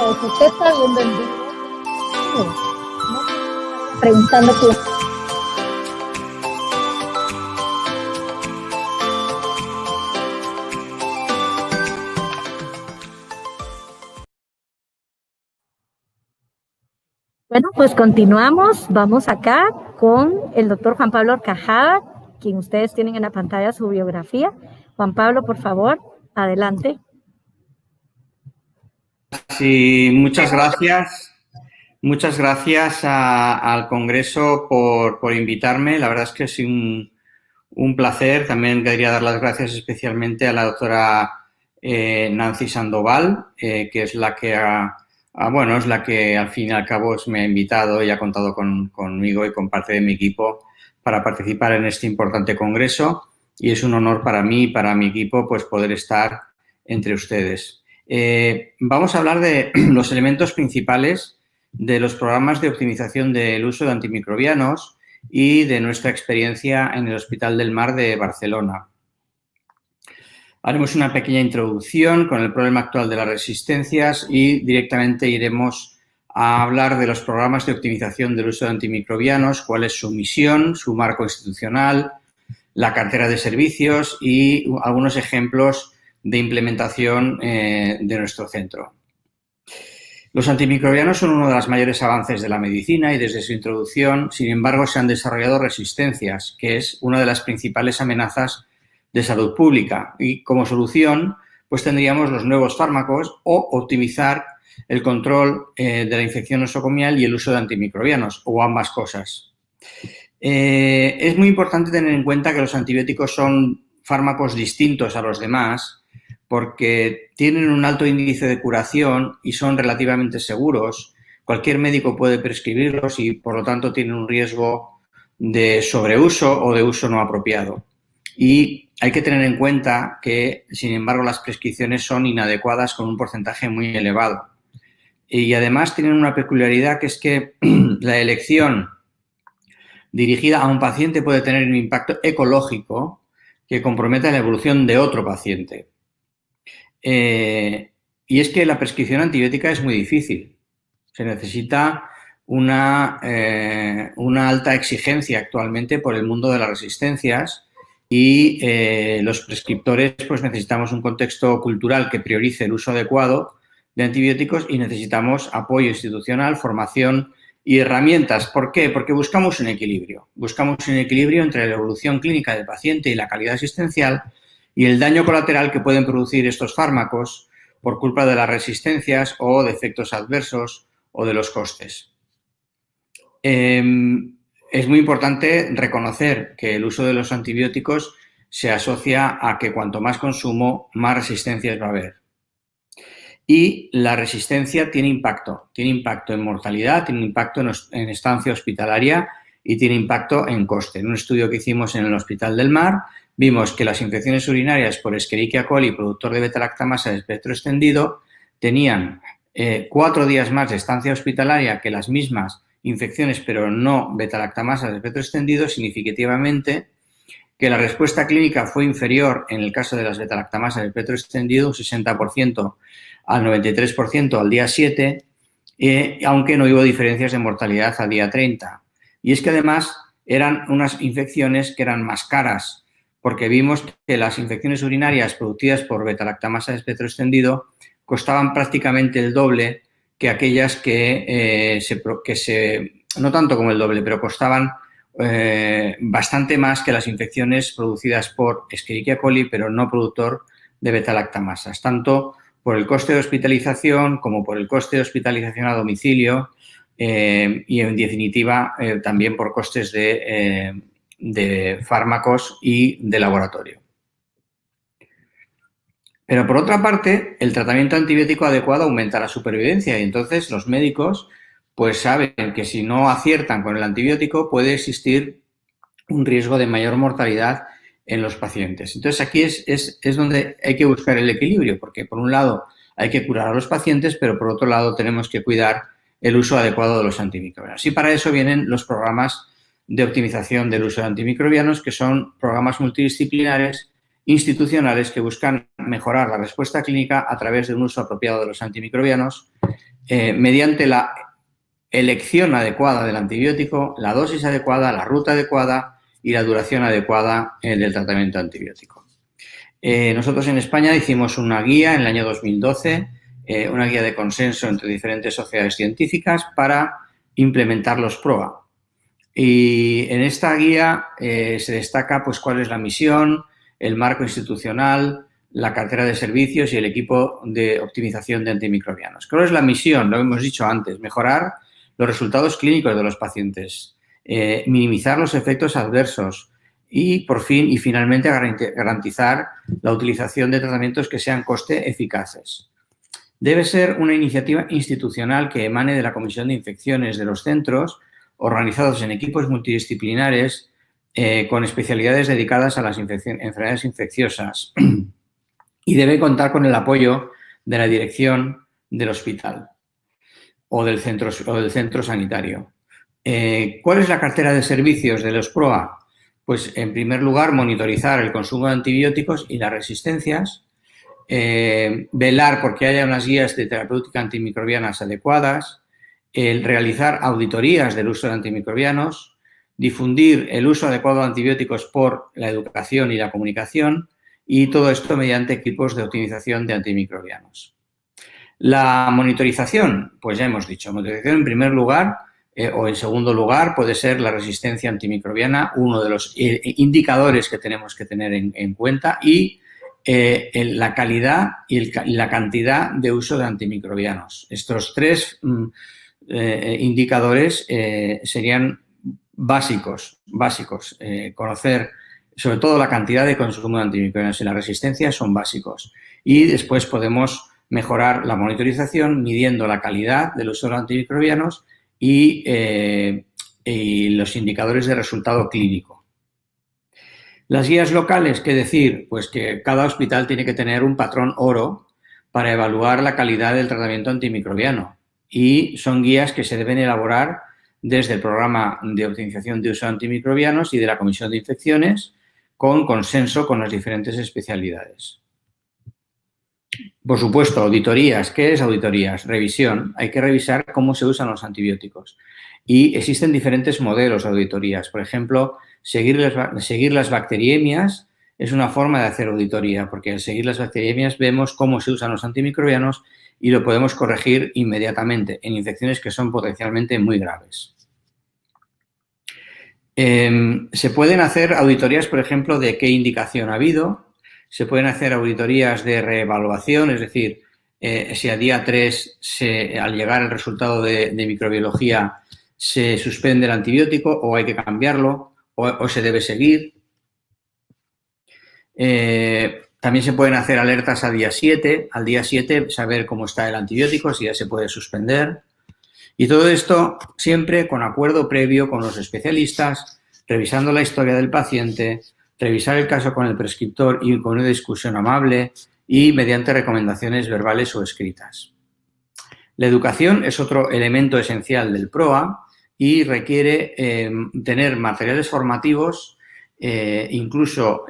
pues usted está viendo en vivo, ¿no? Preguntando tú. Bueno, pues continuamos. Vamos acá con el doctor Juan Pablo Horcajada, quien ustedes tienen en la pantalla su biografía. Juan Pablo, por favor, adelante. Sí, muchas gracias. Muchas gracias al Congreso por invitarme. La verdad es que es un placer. También quería dar las gracias especialmente a la doctora Nancy Sandoval, que es la que es la que al fin y al cabo me ha invitado y ha contado conmigo y con parte de mi equipo para participar en este importante congreso. Y es un honor para mí y para mi equipo pues poder estar entre ustedes. Vamos a hablar de los elementos principales de los programas de optimización del uso de antimicrobianos y de nuestra experiencia en el Hospital del Mar de Barcelona. Haremos una pequeña introducción con el problema actual de las resistencias y directamente iremos a hablar de los programas de optimización del uso de antimicrobianos, cuál es su misión, su marco institucional, la cartera de servicios y algunos ejemplos de implementación de nuestro centro. Los antimicrobianos son uno de los mayores avances de la medicina y desde su introducción, sin embargo, se han desarrollado resistencias, que es una de las principales amenazas de salud pública. Y como solución, pues tendríamos los nuevos fármacos o optimizar el control de la infección nosocomial y el uso de antimicrobianos, o ambas cosas. Es muy importante tener en cuenta que los antibióticos son fármacos distintos a los demás porque tienen un alto índice de curación y son relativamente seguros. Cualquier médico puede prescribirlos y, por lo tanto, tienen un riesgo de sobreuso o de uso no apropiado. Y hay que tener en cuenta que, sin embargo, las prescripciones son inadecuadas con un porcentaje muy elevado. Y además tienen una peculiaridad que es que la elección dirigida a un paciente puede tener un impacto ecológico que comprometa la evolución de otro paciente. Y es que la prescripción antibiótica es muy difícil. Se necesita una alta exigencia actualmente por el mundo de las resistencias y los prescriptores pues necesitamos un contexto cultural que priorice el uso adecuado de antibióticos y necesitamos apoyo institucional, formación y herramientas. ¿Por qué? Porque buscamos un equilibrio. Buscamos un equilibrio entre la evolución clínica del paciente y la calidad asistencial y el daño colateral que pueden producir estos fármacos por culpa de las resistencias o de efectos adversos o de los costes. Es muy importante reconocer que el uso de los antibióticos se asocia a que cuanto más consumo, más resistencias va a haber. Y la resistencia tiene impacto en mortalidad, tiene impacto en estancia hospitalaria y tiene impacto en coste. En un estudio que hicimos en el Hospital del Mar, vimos que las infecciones urinarias por Escherichia coli, productor de beta-lactamasa de espectro extendido, tenían 4 días más de estancia hospitalaria que las mismas infecciones, pero no beta-lactamasa de espectro extendido, significativamente que la respuesta clínica fue inferior en el caso de las beta-lactamasas de espectro extendido, un 60% al 93% al día 7, aunque no hubo diferencias de mortalidad al día 30. Y es que además eran unas infecciones que eran más caras, porque vimos que las infecciones urinarias producidas por beta-lactamasa de espectro extendido costaban prácticamente el doble que aquellas que no tanto como el doble, pero costaban bastante más que las infecciones producidas por Escherichia coli, pero no productor de beta-lactamasas, tanto por el coste de hospitalización como por el coste de hospitalización a domicilio y, en definitiva, también por costes de fármacos y de laboratorio. Pero, por otra parte, el tratamiento antibiótico adecuado aumenta la supervivencia y entonces los médicos pues saben que si no aciertan con el antibiótico puede existir un riesgo de mayor mortalidad en los pacientes. Entonces, aquí es donde hay que buscar el equilibrio, porque por un lado hay que curar a los pacientes, pero por otro lado tenemos que cuidar el uso adecuado de los antimicrobianos. Y para eso vienen los programas de optimización del uso de antimicrobianos, que son programas multidisciplinares institucionales que buscan mejorar la respuesta clínica a través de un uso apropiado de los antimicrobianos mediante la elección adecuada del antibiótico, la dosis adecuada, la ruta adecuada y la duración adecuada del tratamiento antibiótico. Nosotros en España hicimos una guía en el año 2012, una guía de consenso entre diferentes sociedades científicas para implementar los PROA. Y en esta guía se destaca pues, cuál es la misión, el marco institucional, la cartera de servicios y el equipo de optimización de antimicrobianos. ¿Cuál es la misión? Lo hemos dicho antes, mejorar los resultados clínicos de los pacientes, minimizar los efectos adversos y, por fin y finalmente, garantizar la utilización de tratamientos que sean coste eficaces. Debe ser una iniciativa institucional que emane de la Comisión de Infecciones de los centros, organizados en equipos multidisciplinares con especialidades dedicadas a las enfermedades infecciosas y debe contar con el apoyo de la dirección del hospital o del centro sanitario. ¿Cuál es la cartera de servicios de los PROA? Pues, en primer lugar, monitorizar el consumo de antibióticos y las resistencias, velar porque haya unas guías de terapéutica antimicrobianas adecuadas, el realizar auditorías del uso de antimicrobianos, difundir el uso adecuado de antibióticos por la educación y la comunicación y todo esto mediante equipos de optimización de antimicrobianos. La monitorización, pues ya hemos dicho, monitorización en primer lugar o en segundo lugar puede ser la resistencia antimicrobiana, uno de los indicadores que tenemos que tener en cuenta y la calidad y la cantidad de uso de antimicrobianos. Estos tres indicadores serían básicos. Conocer sobre todo la cantidad de consumo de antimicrobianos y la resistencia son básicos. Y después podemos mejorar la monitorización midiendo la calidad del uso de los antimicrobianos y los indicadores de resultado clínico. Las guías locales, ¿qué decir? Pues que cada hospital tiene que tener un patrón oro para evaluar la calidad del tratamiento antimicrobiano y son guías que se deben elaborar desde el programa de optimización de uso de antimicrobianos y de la Comisión de Infecciones con consenso con las diferentes especialidades. Por supuesto, auditorías. ¿Qué es auditorías? Revisión. Hay que revisar cómo se usan los antibióticos. Y existen diferentes modelos de auditorías. Por ejemplo, seguir las bacteriemias es una forma de hacer auditoría, porque al seguir las bacteriemias vemos cómo se usan los antimicrobianos y lo podemos corregir inmediatamente en infecciones que son potencialmente muy graves. Se pueden hacer auditorías, por ejemplo, de qué indicación ha habido. Se pueden hacer auditorías de reevaluación, es decir, si a día 3, al llegar el resultado de microbiología, se suspende el antibiótico o hay que cambiarlo o se debe seguir. También se pueden hacer alertas a día 7. Al día 7 saber cómo está el antibiótico, si ya se puede suspender. Y todo esto siempre con acuerdo previo con los especialistas, revisando la historia del paciente, revisar el caso con el prescriptor y con una discusión amable y mediante recomendaciones verbales o escritas. La educación es otro elemento esencial del PROA y requiere tener materiales formativos, incluso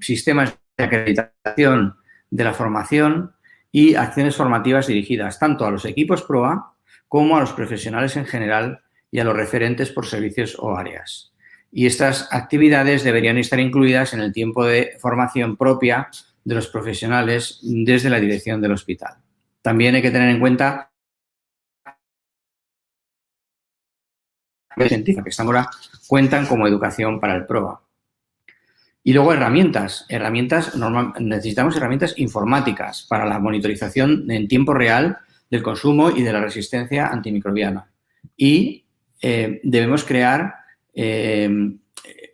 sistemas de acreditación de la formación y acciones formativas dirigidas tanto a los equipos PROA como a los profesionales en general y a los referentes por servicios o áreas. Y estas actividades deberían estar incluidas en el tiempo de formación propia de los profesionales desde la dirección del hospital. También hay que tener en cuenta que ahora cuentan como educación para el PROA. Y luego herramientas. Necesitamos herramientas informáticas para la monitorización en tiempo real del consumo y de la resistencia antimicrobiana. Y debemos crear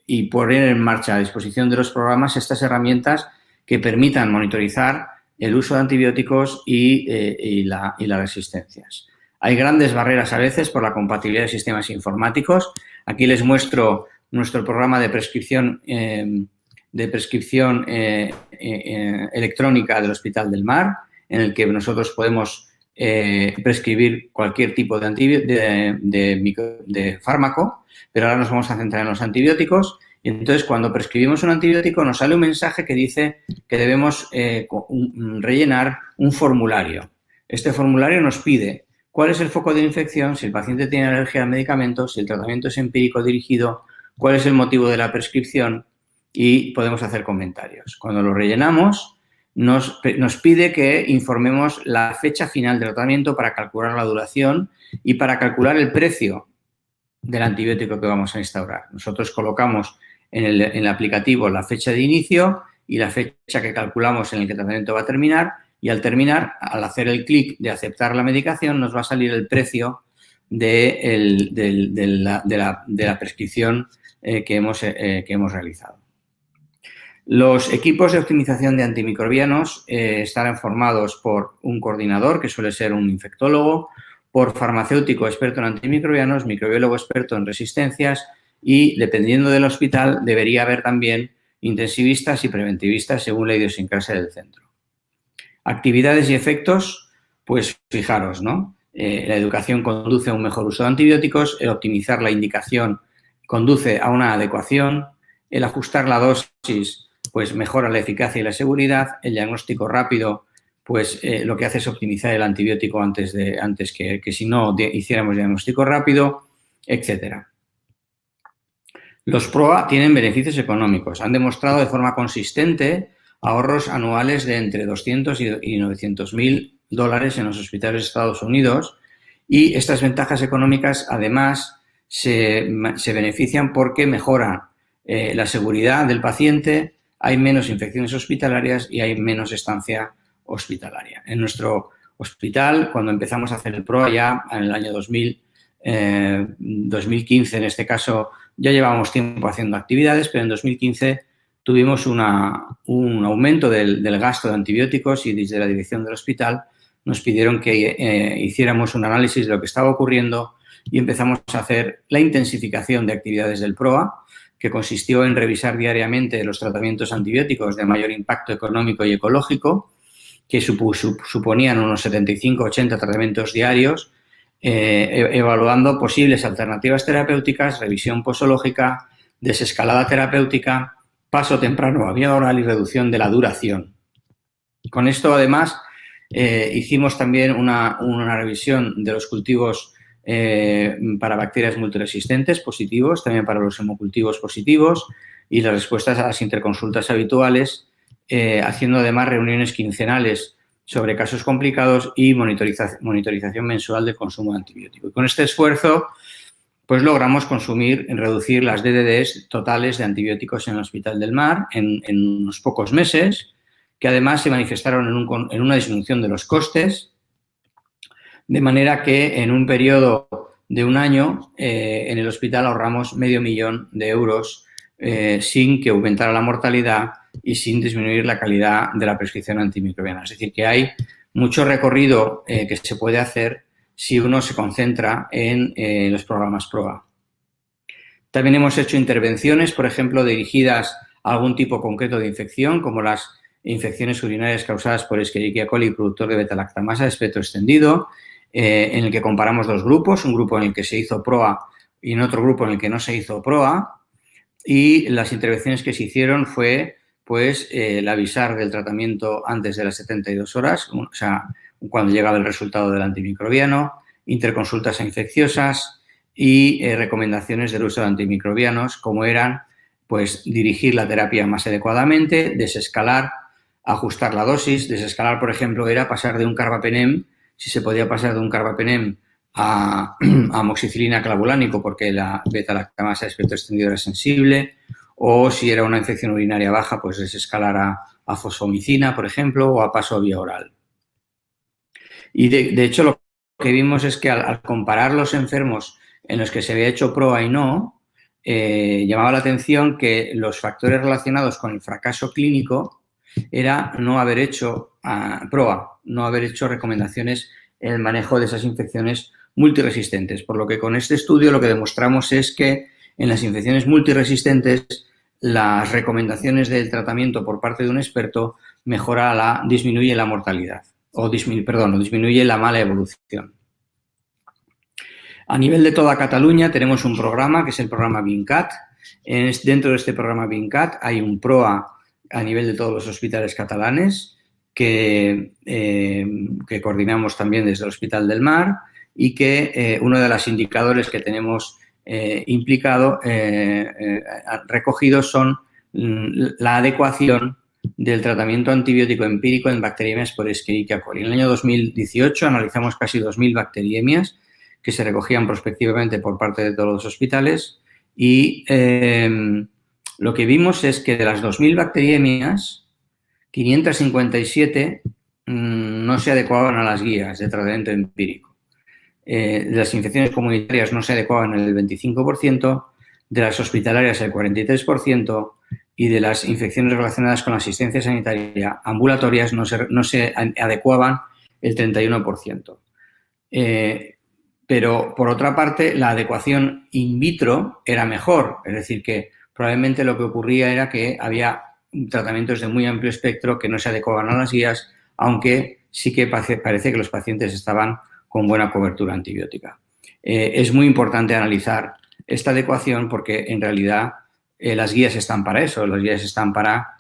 y poner en marcha a disposición de los programas estas herramientas que permitan monitorizar el uso de antibióticos y las resistencias. Hay grandes barreras a veces por la compatibilidad de sistemas informáticos. Aquí les muestro nuestro programa de prescripción electrónica del Hospital del Mar, en el que nosotros podemos prescribir cualquier tipo de fármaco, pero ahora nos vamos a centrar en los antibióticos. Y entonces, cuando prescribimos un antibiótico, nos sale un mensaje que dice que debemos rellenar un formulario. Este formulario nos pide cuál es el foco de infección, si el paciente tiene alergia al medicamento, si el tratamiento es empírico dirigido, cuál es el motivo de la prescripción y podemos hacer comentarios. Cuando lo rellenamos, nos pide que informemos la fecha final del tratamiento para calcular la duración y para calcular el precio del antibiótico que vamos a instaurar. Nosotros colocamos en el aplicativo la fecha de inicio y la fecha que calculamos en el que el tratamiento va a terminar, y al terminar, al hacer el clic de aceptar la medicación, nos va a salir el precio de la prescripción que hemos realizado. Los equipos de optimización de antimicrobianos estarán formados por un coordinador, que suele ser un infectólogo, por farmacéutico experto en antimicrobianos, microbiólogo experto en resistencias y, dependiendo del hospital, debería haber también intensivistas y preventivistas según la idiosincrasia del centro. Actividades y efectos, pues fijaros, ¿no? La educación conduce a un mejor uso de antibióticos, el optimizar la indicación conduce a una adecuación, el ajustar la dosis pues mejora la eficacia y la seguridad, el diagnóstico rápido pues lo que hace es optimizar el antibiótico antes que si no hiciéramos diagnóstico rápido, etcétera. Los PROA tienen beneficios económicos. Han demostrado de forma consistente ahorros anuales de entre 200 y $900.000 en los hospitales de Estados Unidos, y estas ventajas económicas además se benefician porque mejoran la seguridad del paciente, hay menos infecciones hospitalarias y hay menos estancia hospitalaria. En nuestro hospital, cuando empezamos a hacer el PROA ya en el año 2015, en este caso ya llevábamos tiempo haciendo actividades, pero en 2015 tuvimos un aumento del gasto de antibióticos y desde la dirección del hospital nos pidieron que hiciéramos un análisis de lo que estaba ocurriendo y empezamos a hacer la intensificación de actividades del PROA, que consistió en revisar diariamente los tratamientos antibióticos de mayor impacto económico y ecológico, que suponían unos 75-80 tratamientos diarios, evaluando posibles alternativas terapéuticas, revisión posológica, desescalada terapéutica, paso temprano a vía oral y reducción de la duración. Con esto, además, hicimos también una revisión de los cultivos para bacterias multiresistentes positivos, también para los hemocultivos positivos y las respuestas a las interconsultas habituales, haciendo además reuniones quincenales sobre casos complicados y monitorización mensual del consumo de antibiótico. Y con este esfuerzo, pues logramos reducir las DDDs totales de antibióticos en el Hospital del Mar en unos pocos meses, que además se manifestaron en una disminución de los costes, de manera que en un periodo de un año en el hospital ahorramos €500.000 sin que aumentara la mortalidad y sin disminuir la calidad de la prescripción antimicrobiana. Es decir, que hay mucho recorrido que se puede hacer si uno se concentra en los programas PROA. También hemos hecho intervenciones, por ejemplo, dirigidas a algún tipo concreto de infección, como las infecciones urinarias causadas por Escherichia coli, productor de beta-lactamasa de espectro extendido, en el que comparamos dos grupos, un grupo en el que se hizo PROA y en otro grupo en el que no se hizo PROA, y las intervenciones que se hicieron fue pues el avisar del tratamiento antes de las 72 horas, o sea, cuando llegaba el resultado del antimicrobiano, interconsultas infecciosas y recomendaciones del uso de antimicrobianos, como eran pues dirigir la terapia más adecuadamente, desescalar, ajustar la dosis. Desescalar, por ejemplo, era pasar de un carbapenem, si se podía pasar de un carbapenem a amoxicilina clavulánico porque la beta-lactamasa de espectro extendido era sensible, o si era una infección urinaria baja, pues desescalar a fosfomicina, por ejemplo, o a paso a vía oral. Y de hecho lo que vimos es que al comparar los enfermos en los que se había hecho PROA y no, llamaba la atención que los factores relacionados con el fracaso clínico era no haber hecho PROA, no haber hecho recomendaciones en el manejo de esas infecciones multiresistentes. Por lo que con este estudio lo que demostramos es que en las infecciones multiresistentes las recomendaciones del tratamiento por parte de un experto disminuye la mortalidad o disminuye la mala evolución. A nivel de toda Cataluña tenemos un programa que es el programa VINCAT. Dentro de este programa VINCAT hay un PROA a nivel de todos los hospitales catalanes que coordinamos también desde el Hospital del Mar y que uno de los indicadores que tenemos recogidos son la adecuación del tratamiento antibiótico empírico en bacteriemias por Escherichia coli. En el año 2018 analizamos casi 2.000 bacteriemias que se recogían prospectivamente por parte de todos los hospitales y lo que vimos es que de las 2.000 bacteriemias, 557 no se adecuaban a las guías de tratamiento empírico. De las infecciones comunitarias no se adecuaban el 25%, de las hospitalarias el 43% y de las infecciones relacionadas con la asistencia sanitaria ambulatorias no se adecuaban el 31%. Pero, por otra parte, la adecuación in vitro era mejor, es decir, que probablemente lo que ocurría era que había tratamientos de muy amplio espectro que no se adecuaban a las guías, aunque sí que parece que los pacientes estaban con buena cobertura antibiótica. Es muy importante analizar esta adecuación porque, en realidad, las guías están para eso, las guías están para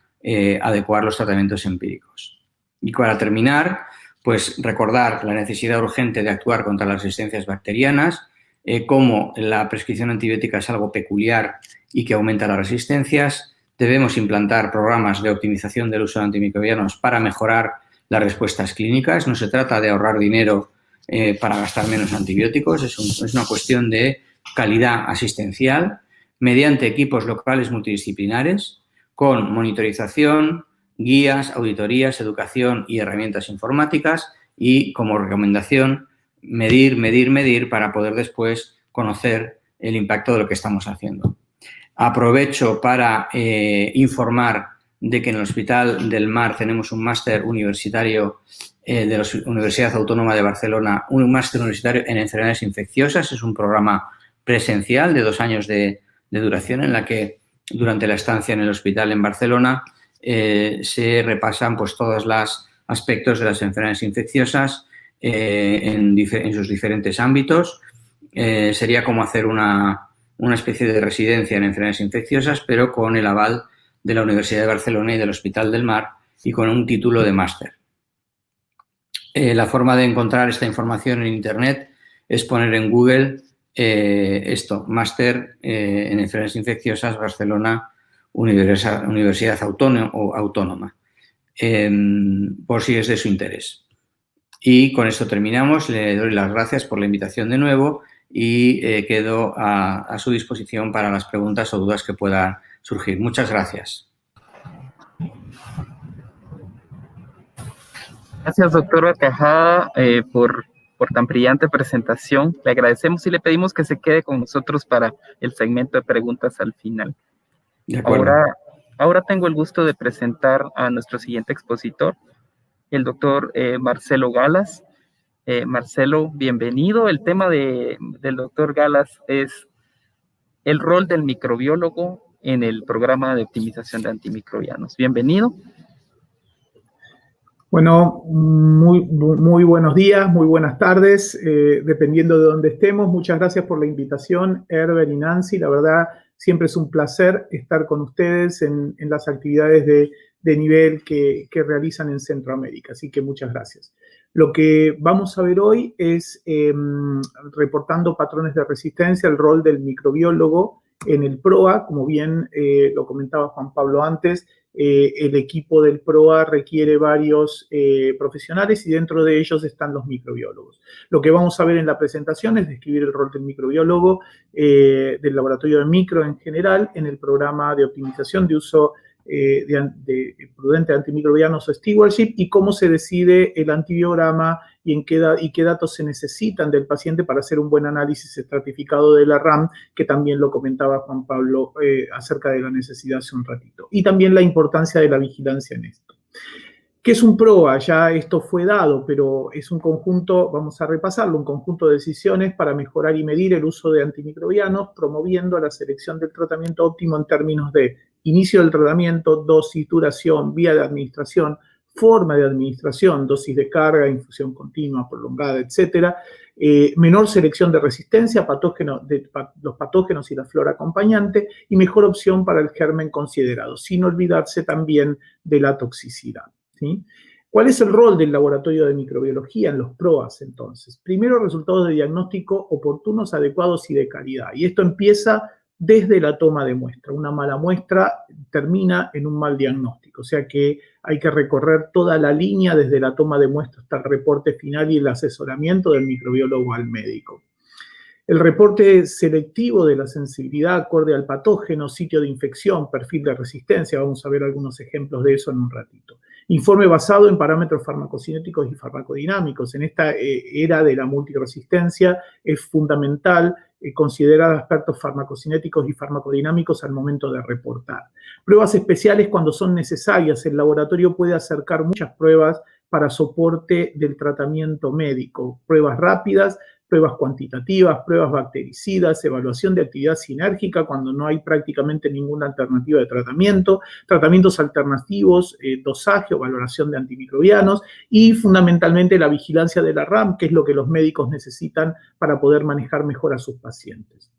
adecuar los tratamientos empíricos. Y para terminar, pues recordar la necesidad urgente de actuar contra las resistencias bacterianas, cómo la prescripción antibiótica es algo peculiar y que aumenta las resistencias. Debemos implantar programas de optimización del uso de antimicrobianos para mejorar las respuestas clínicas. No se trata de ahorrar dinero para gastar menos antibióticos, es una cuestión de calidad asistencial mediante equipos locales multidisciplinares con monitorización, guías, auditorías, educación y herramientas informáticas y, como recomendación, medir para poder después conocer el impacto de lo que estamos haciendo. Aprovecho para informar de que en el Hospital del Mar tenemos un máster universitario de la Universidad Autónoma de Barcelona, un máster universitario en enfermedades infecciosas. Es un programa presencial de 2 años de duración en la que durante la estancia en el hospital en Barcelona se repasan pues todos los aspectos de las enfermedades infecciosas en sus diferentes ámbitos. Sería como hacer una especie de residencia en enfermedades infecciosas, pero con el aval de la Universidad de Barcelona y del Hospital del Mar y con un título de máster. La forma de encontrar esta información en Internet es poner en Google máster en enfermedades infecciosas Barcelona Universidad Autónoma, por si es de su interés. Y con esto terminamos. Le doy las gracias por la invitación de nuevo y quedo a su disposición para las preguntas o dudas que puedan surgir. Muchas gracias. Gracias, doctor Horcajada, por tan brillante presentación. Le agradecemos y le pedimos que se quede con nosotros para el segmento de preguntas al final. De acuerdo. Ahora tengo el gusto de presentar a nuestro siguiente expositor, el doctor Marcelo Galas. Marcelo, bienvenido. El tema del doctor Galas es el rol del microbiólogo en el programa de optimización de antimicrobianos. Bienvenido. Bueno, muy buenos días, muy buenas tardes, dependiendo de dónde estemos. Muchas gracias por la invitación, Herbert y Nancy. La verdad, siempre es un placer estar con ustedes en las actividades de nivel que realizan en Centroamérica, así que muchas gracias. Lo que vamos a ver hoy es, reportando patrones de resistencia, el rol del microbiólogo en el PROA. Como bien lo comentaba Juan Pablo antes, el equipo del PROA requiere varios profesionales y dentro de ellos están los microbiólogos. Lo que vamos a ver en la presentación es describir el rol del microbiólogo del laboratorio de micro en general en el programa de optimización de uso de prudente de antimicrobianos o stewardship y cómo se decide el antibiograma y qué datos se necesitan del paciente para hacer un buen análisis estratificado de la RAM, que también lo comentaba Juan Pablo acerca de la necesidad hace un ratito. Y también la importancia de la vigilancia en esto. ¿Qué es un PROA? Ya esto fue dado, pero es un conjunto, vamos a repasarlo, un conjunto de decisiones para mejorar y medir el uso de antimicrobianos, promoviendo la selección del tratamiento óptimo en términos de inicio del tratamiento, dosis, duración, vía de administración, forma de administración, dosis de carga, infusión continua, prolongada, etcétera, menor selección de resistencia, los patógenos y la flora acompañante, y mejor opción para el germen considerado, sin olvidarse también de la toxicidad, ¿sí? ¿Cuál es el rol del laboratorio de microbiología en los PROAS, entonces? Primero, resultados de diagnóstico oportunos, adecuados y de calidad. Y esto empieza desde la toma de muestra. Una mala muestra termina en un mal diagnóstico, o sea que hay que recorrer toda la línea desde la toma de muestra hasta el reporte final y el asesoramiento del microbiólogo al médico. El reporte selectivo de la sensibilidad acorde al patógeno, sitio de infección, perfil de resistencia, vamos a ver algunos ejemplos de eso en un ratito. Informe basado en parámetros farmacocinéticos y farmacodinámicos. En esta era de la multiresistencia es fundamental considerar aspectos farmacocinéticos y farmacodinámicos al momento de reportar. Pruebas especiales cuando son necesarias. El laboratorio puede acercar muchas pruebas para soporte del tratamiento médico. Pruebas rápidas, pruebas cuantitativas, pruebas bactericidas, evaluación de actividad sinérgica cuando no hay prácticamente ninguna alternativa de tratamiento, tratamientos alternativos, dosaje o valoración de antimicrobianos y fundamentalmente la vigilancia de la RAM, que es lo que los médicos necesitan para poder manejar mejor a sus pacientes.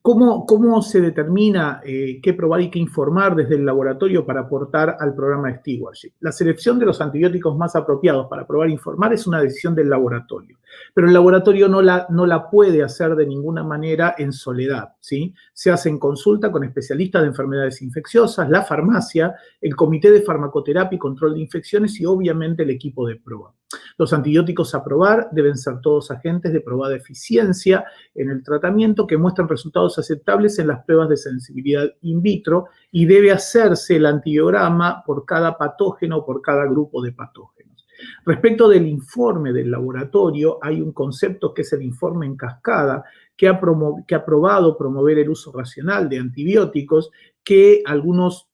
¿Cómo se determina qué probar y qué informar desde el laboratorio para aportar al programa de stewardship? La selección de los antibióticos más apropiados para probar e informar es una decisión del laboratorio, pero el laboratorio no la puede hacer de ninguna manera en soledad, ¿sí? Se hace en consulta con especialistas de enfermedades infecciosas, la farmacia, el Comité de Farmacoterapia y Control de Infecciones y obviamente el equipo de prueba. Los antibióticos a probar deben ser todos agentes de probada eficiencia en el tratamiento que muestran resultados aceptables en las pruebas de sensibilidad in vitro y debe hacerse el antibiograma por cada patógeno o por cada grupo de patógenos. Respecto del informe del laboratorio, hay un concepto que es el informe en cascada que ha probado promover el uso racional de antibióticos, que algunos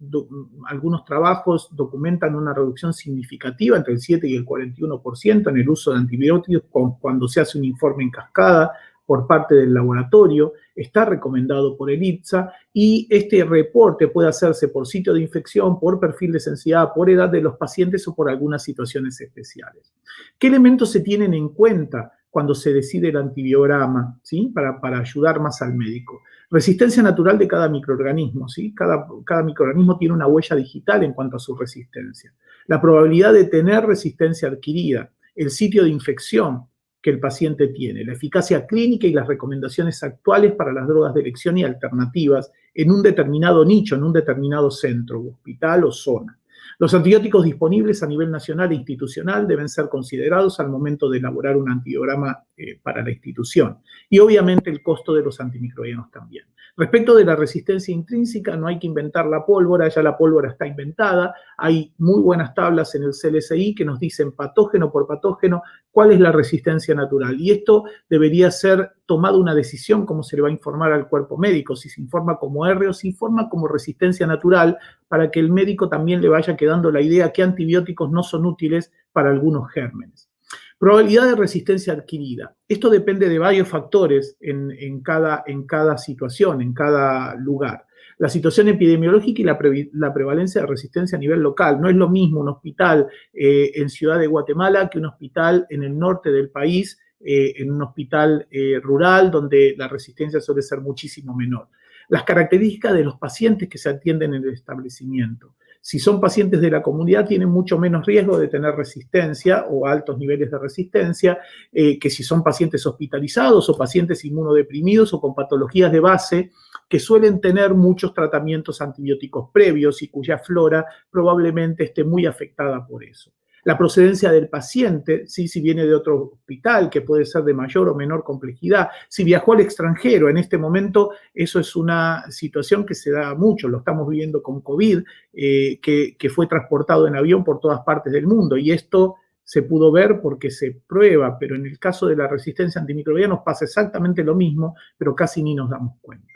trabajos documentan una reducción significativa entre el 7 y el 41% en el uso de antibióticos cuando se hace un informe en cascada por parte del laboratorio. Está recomendado por el IPSA y este reporte puede hacerse por sitio de infección, por perfil de sensibilidad, por edad de los pacientes o por algunas situaciones especiales. ¿Qué elementos se tienen en cuenta cuando se decide el antibiograma, ¿sí? Para ayudar más al médico? Resistencia natural de cada microorganismo, ¿sí? Cada microorganismo tiene una huella digital en cuanto a su resistencia. La probabilidad de tener resistencia adquirida, el sitio de infección que el paciente tiene, la eficacia clínica y las recomendaciones actuales para las drogas de elección y alternativas en un determinado nicho, en un determinado centro, hospital o zona. Los antibióticos disponibles a nivel nacional e institucional deben ser considerados al momento de elaborar un antibiograma para la institución. Y obviamente el costo de los antimicrobianos también. Respecto de la resistencia intrínseca, no hay que inventar la pólvora, ya la pólvora está inventada. Hay muy buenas tablas en el CLSI que nos dicen patógeno por patógeno cuál es la resistencia natural. Y esto debería ser tomado una decisión cómo se le va a informar al cuerpo médico, si se informa como R o se informa como resistencia natural, para que el médico también le vaya quedando la idea que antibióticos no son útiles para algunos gérmenes. Probabilidad de resistencia adquirida. Esto depende de varios factores en cada situación, en cada lugar. La situación epidemiológica y la prevalencia de resistencia a nivel local. No es lo mismo un hospital en Ciudad de Guatemala que un hospital en el norte del país, en un hospital rural donde la resistencia suele ser muchísimo menor. Las características de los pacientes que se atienden en el establecimiento. Si son pacientes de la comunidad, tienen mucho menos riesgo de tener resistencia o altos niveles de resistencia que si son pacientes hospitalizados o pacientes inmunodeprimidos o con patologías de base que suelen tener muchos tratamientos antibióticos previos y cuya flora probablemente esté muy afectada por eso. La procedencia del paciente, ¿sí? Si viene de otro hospital, que puede ser de mayor o menor complejidad, si viajó al extranjero, en este momento eso es una situación que se da mucho, lo estamos viviendo con COVID, que fue transportado en avión por todas partes del mundo, y esto se pudo ver porque se prueba, pero en el caso de la resistencia a antimicrobianos pasa exactamente lo mismo, pero casi ni nos damos cuenta.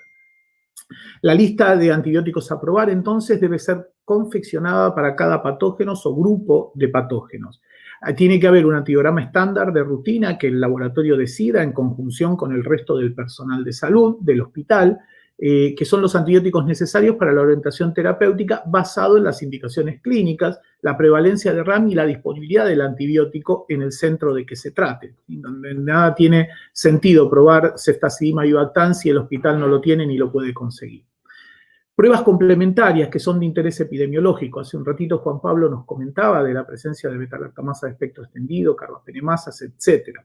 La lista de antibióticos a probar, entonces, debe ser confeccionada para cada patógeno o grupo de patógenos. Tiene que haber un antibiograma estándar de rutina que el laboratorio decida en conjunción con el resto del personal de salud del hospital, que son los antibióticos necesarios para la orientación terapéutica basado en las indicaciones clínicas, la prevalencia de RAM y la disponibilidad del antibiótico en el centro de que se trate. Donde nada tiene sentido probar ceftazidima y Bactam si el hospital no lo tiene ni lo puede conseguir. Pruebas complementarias que son de interés epidemiológico. Hace un ratito Juan Pablo nos comentaba de la presencia de beta-lactamasa de espectro extendido, carbapenemasas, etc.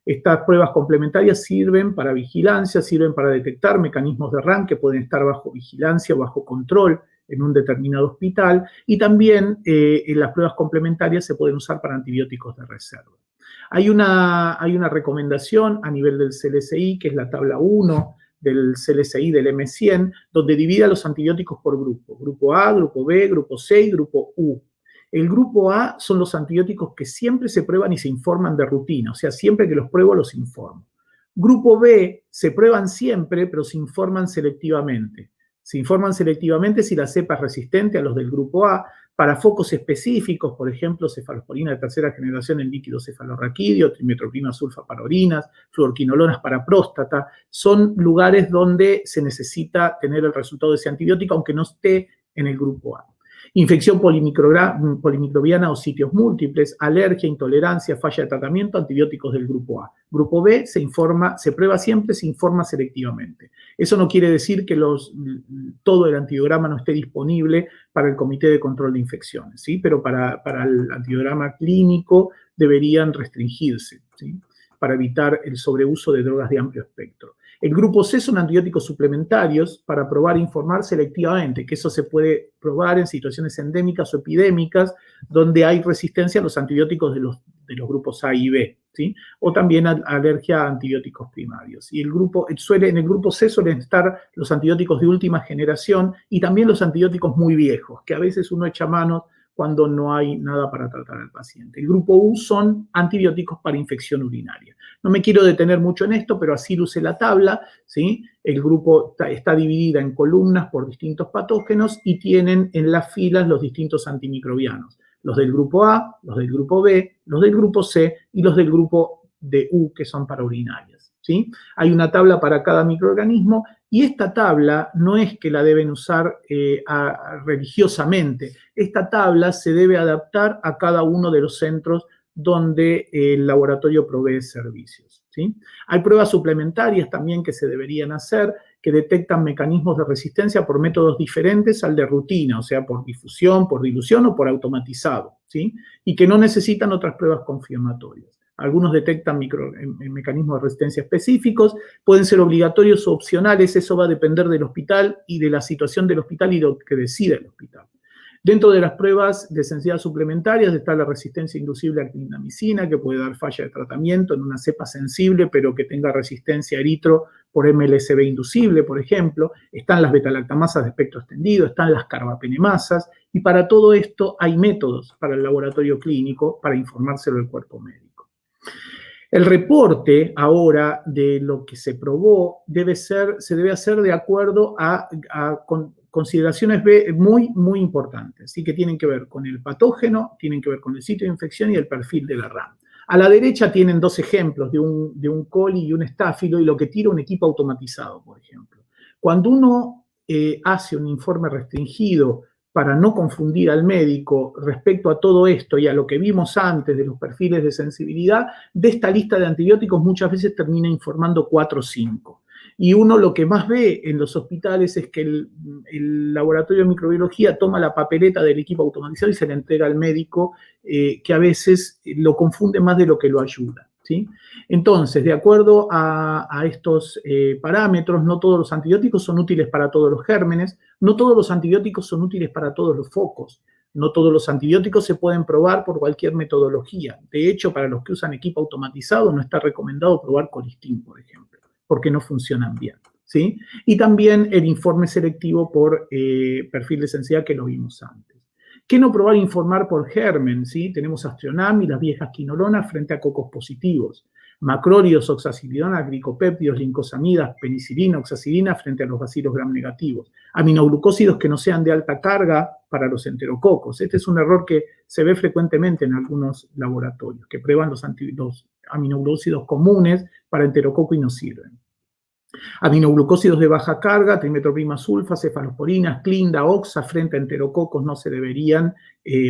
Estas pruebas complementarias sirven para vigilancia, sirven para detectar mecanismos de RAM que pueden estar bajo vigilancia o bajo control en un determinado hospital, y también las pruebas complementarias se pueden usar para antibióticos de reserva. Hay una recomendación a nivel del CLSI, que es la tabla 1 del CLSI del M100, donde divide a los antibióticos por grupo. Grupo A, grupo B, grupo C y grupo U. El grupo A son los antibióticos que siempre se prueban y se informan de rutina, o sea, siempre que los pruebo los informo. Grupo B se prueban siempre, pero se informan selectivamente. Se informan selectivamente si la cepa es resistente a los del grupo A, para focos específicos, por ejemplo, cefalosporina de tercera generación en líquido cefalorraquídeo, trimetoprim sulfa para orinas, fluorquinolonas para próstata. Son lugares donde se necesita tener el resultado de ese antibiótico, aunque no esté en el grupo A. Infección polimicrobiana o sitios múltiples, alergia, intolerancia, falla de tratamiento, antibióticos del grupo A. Grupo B se prueba siempre, se informa selectivamente. Eso no quiere decir que todo el antibiograma no esté disponible para el Comité de Control de Infecciones, ¿sí? Pero para el antibiograma clínico deberían restringirse, ¿sí? Para evitar el sobreuso de drogas de amplio espectro. El grupo C son antibióticos suplementarios para probar e informar selectivamente, que eso se puede probar en situaciones endémicas o epidémicas donde hay resistencia a los antibióticos de los grupos A y B, ¿sí? O también alergia a antibióticos primarios. Y en el grupo C suelen estar los antibióticos de última generación y también los antibióticos muy viejos, que a veces uno echa manos cuando no hay nada para tratar al paciente. El grupo U son antibióticos para infección urinaria. No me quiero detener mucho en esto, pero así luce la tabla, ¿sí? El grupo está dividida en columnas por distintos patógenos y tienen en las filas los distintos antimicrobianos. Los del grupo A, los del grupo B, los del grupo C y los del grupo de U, que son para urinarias, ¿sí? Hay una tabla para cada microorganismo y esta tabla no es que la deben usar religiosamente. Esta tabla se debe adaptar a cada uno de los centros donde el laboratorio provee servicios, ¿sí? Hay pruebas suplementarias también que se deberían hacer, que detectan mecanismos de resistencia por métodos diferentes al de rutina, o sea, por difusión, por dilución o por automatizado, ¿sí? Y que no necesitan otras pruebas confirmatorias. Algunos detectan mecanismos de resistencia específicos, pueden ser obligatorios o opcionales, eso va a depender del hospital y de la situación del hospital y lo que decida el hospital. Dentro de las pruebas de sensibilidad suplementarias está la resistencia inducible a clindamicina, que puede dar falla de tratamiento en una cepa sensible, pero que tenga resistencia a eritro por MLSB inducible, por ejemplo. Están las beta-lactamasas de espectro extendido, están las carbapenemasas, y para todo esto hay métodos para el laboratorio clínico para informárselo al cuerpo médico. El reporte ahora de lo que se probó se debe hacer de acuerdo a consideraciones muy, muy importantes, ¿sí? Que tienen que ver con el patógeno, tienen que ver con el sitio de infección y el perfil de la RAM. A la derecha tienen dos ejemplos de un coli y un estáfilo y lo que tira un equipo automatizado, por ejemplo. Cuando uno hace un informe restringido para no confundir al médico respecto a todo esto y a lo que vimos antes de los perfiles de sensibilidad, de esta lista de antibióticos muchas veces termina informando 4 o 5. Y uno lo que más ve en los hospitales es que el laboratorio de microbiología toma la papeleta del equipo automatizado y se la entrega al médico, que a veces lo confunde más de lo que lo ayuda, ¿sí? Entonces, de acuerdo a estos parámetros, no todos los antibióticos son útiles para todos los gérmenes, no todos los antibióticos son útiles para todos los focos, no todos los antibióticos se pueden probar por cualquier metodología. De hecho, para los que usan equipo automatizado no está recomendado probar colistin, por ejemplo, porque no funcionan bien, ¿sí? Y también el informe selectivo por perfil de sensibilidad que lo vimos antes. ¿Qué no probar e informar por germen? ¿Sí? Tenemos Astronam y las viejas quinolonas frente a cocos positivos. Macrólidos, oxazilidona, glicopéptidos, lincosamidas, penicilina, oxacilina frente a los bacilos gram negativos. Aminoglucósidos que no sean de alta carga para los enterococos. Este es un error que se ve frecuentemente en algunos laboratorios, que prueban los aminoglucósidos comunes para enterococo y no sirven. Aminoglucósidos de baja carga, trimetoprim sulfa, cefalosporinas, clinda, oxa, frente a enterococos no se deberían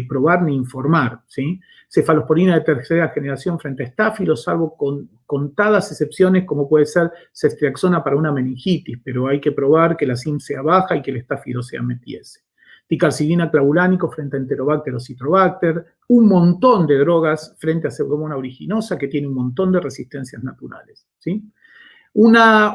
probar ni informar, ¿sí? Cefalosporina de tercera generación frente a estáfilos, salvo con contadas excepciones como puede ser ceftriaxona para una meningitis, pero hay que probar que la SIM sea baja y que el estáfilo sea metiese. Ticalcidina clavulánico frente a Enterobacter o Citrobacter, un montón de drogas frente a Pseudomonas aeruginosa que tiene un montón de resistencias naturales, ¿sí? Unas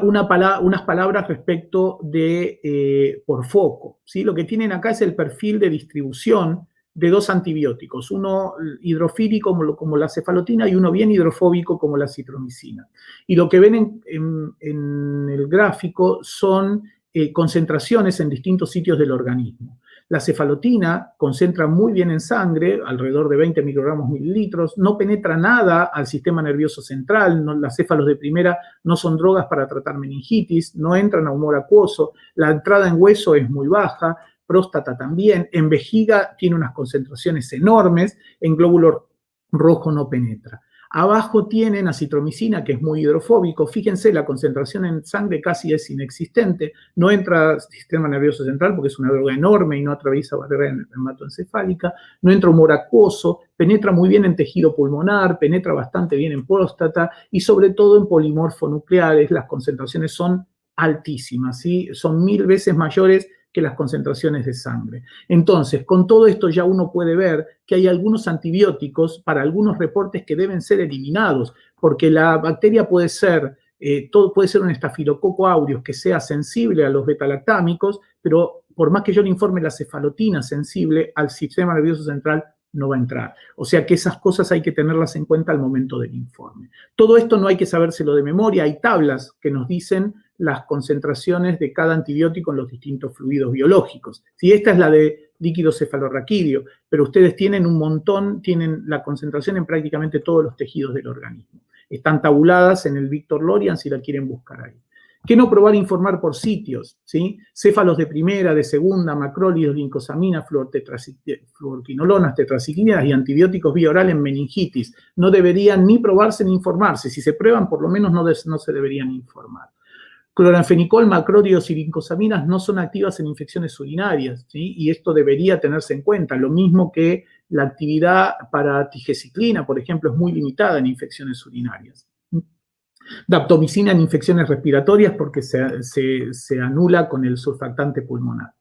palabras respecto de por foco, ¿sí? Lo que tienen acá es el perfil de distribución de dos antibióticos, uno hidrofílico como la cefalotina y uno bien hidrofóbico como la citromicina. Y lo que ven en el gráfico son concentraciones en distintos sitios del organismo. La cefalotina concentra muy bien en sangre, alrededor de 20 microgramos mililitros, no penetra nada al sistema nervioso central, las céfalos de primera no son drogas para tratar meningitis, no entran a humor acuoso, la entrada en hueso es muy baja, próstata también, en vejiga tiene unas concentraciones enormes, en glóbulo rojo no penetra. Abajo tienen acitromicina, que es muy hidrofóbico. Fíjense, la concentración en sangre casi es inexistente. No entra al sistema nervioso central porque es una droga enorme y no atraviesa barrera hematoencefálica. No entra humor acuoso, penetra muy bien en tejido pulmonar, penetra bastante bien en próstata y sobre todo en polimorfonucleares. Las concentraciones son altísimas, ¿sí? Son 1000 veces mayores que las concentraciones de sangre. Entonces, con todo esto ya uno puede ver que hay algunos antibióticos para algunos reportes que deben ser eliminados, porque la bacteria puede ser, puede ser un estafilococo aureus que sea sensible a los betalactámicos, pero por más que yo le informe la cefalotina sensible al sistema nervioso central, no va a entrar. O sea que esas cosas hay que tenerlas en cuenta al momento del informe. Todo esto no hay que sabérselo de memoria, hay tablas que nos dicen las concentraciones de cada antibiótico en los distintos fluidos biológicos. Si esta es la de líquido cefalorraquídeo, pero ustedes tienen un montón, tienen la concentración en prácticamente todos los tejidos del organismo. Están tabuladas en el Victor Lorian si la quieren buscar ahí. ¿Qué no probar informar por sitios? ¿Sí? Céfalos de primera, de segunda, macrólidos, lincosaminas, fluorquinolonas, tetraciclinas y antibióticos vía oral en meningitis. No deberían ni probarse ni informarse. Si se prueban, por lo menos no se deberían informar. Cloranfenicol, macrólidos y lincosaminas no son activas en infecciones urinarias, ¿sí? Y esto debería tenerse en cuenta. Lo mismo que la actividad para tigecyclina, por ejemplo, es muy limitada en infecciones urinarias. Daptomicina en infecciones respiratorias porque se anula con el surfactante pulmonar.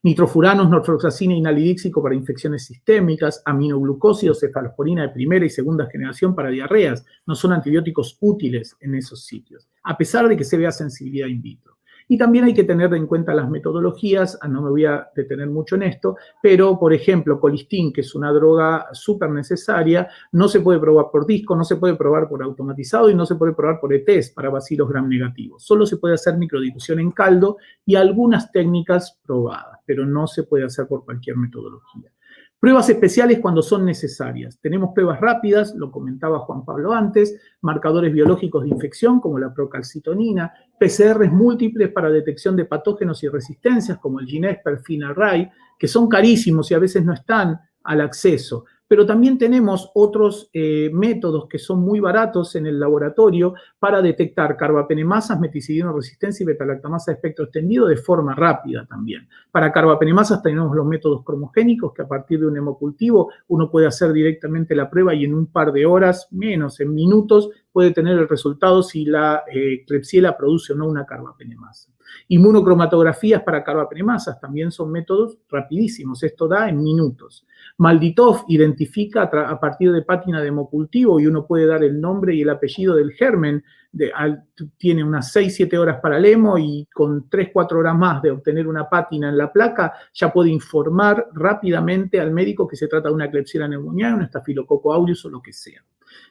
Nitrofuranos, norfloxacina y nalidíxico para infecciones sistémicas, aminoglucósidos, cefalosporina de primera y segunda generación para diarreas. No son antibióticos útiles en esos sitios, a pesar de que se vea sensibilidad in vitro. Y también hay que tener en cuenta las metodologías, no me voy a detener mucho en esto, pero, por ejemplo, colistin, que es una droga súper necesaria, no se puede probar por disco, no se puede probar por automatizado y no se puede probar por ETS para bacilos gram negativos. Solo se puede hacer microdifusión en caldo y algunas técnicas probadas, pero no se puede hacer por cualquier metodología. Pruebas especiales cuando son necesarias. Tenemos pruebas rápidas, lo comentaba Juan Pablo antes, marcadores biológicos de infección como la procalcitonina, PCRs múltiples para detección de patógenos y resistencias como el Ginexper, FINARRAY, que son carísimos y a veces no están al acceso. Pero también tenemos otros métodos que son muy baratos en el laboratorio para detectar carbapenemasas, meticidina resistencia y betalactamasa de espectro extendido de forma rápida también. Para carbapenemasas tenemos los métodos cromogénicos que a partir de un hemocultivo uno puede hacer directamente la prueba y en un par de horas, menos, en minutos, puede tener el resultado si la Klebsiella produce o no una carbapenemasa. Inmunocromatografías para carbapenemasas también son métodos rapidísimos, esto da en minutos. Malditov identifica a partir de pátina de hemocultivo y uno puede dar el nombre y el apellido del germen, tiene unas 6-7 horas para el hemo y con 3-4 horas más de obtener una pátina en la placa ya puede informar rápidamente al médico que se trata de una Klebsiella pneumoniae, un estafilococo aureus o lo que sea.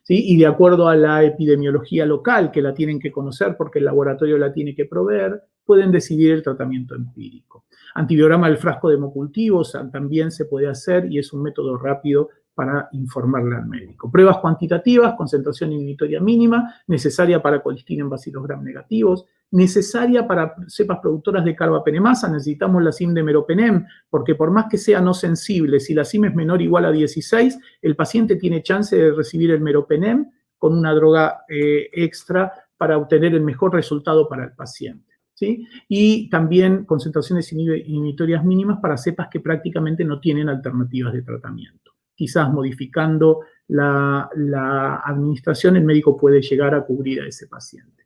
¿Sí? Y de acuerdo a la epidemiología local, que la tienen que conocer porque el laboratorio la tiene que proveer, pueden decidir el tratamiento empírico. Antibiograma del frasco de hemocultivos también se puede hacer y es un método rápido para informarle al médico. Pruebas cuantitativas, concentración inhibitoria mínima, necesaria para colistin en bacilos gram negativos, necesaria para cepas productoras de carbapenemasa, necesitamos la SIM de meropenem, porque por más que sea no sensible, si la SIM es menor o igual a 16, el paciente tiene chance de recibir el meropenem con una droga extra para obtener el mejor resultado para el paciente, ¿sí? Y también concentraciones inhibitorias mínimas para cepas que prácticamente no tienen alternativas de tratamiento. Quizás modificando la administración, el médico puede llegar a cubrir a ese paciente.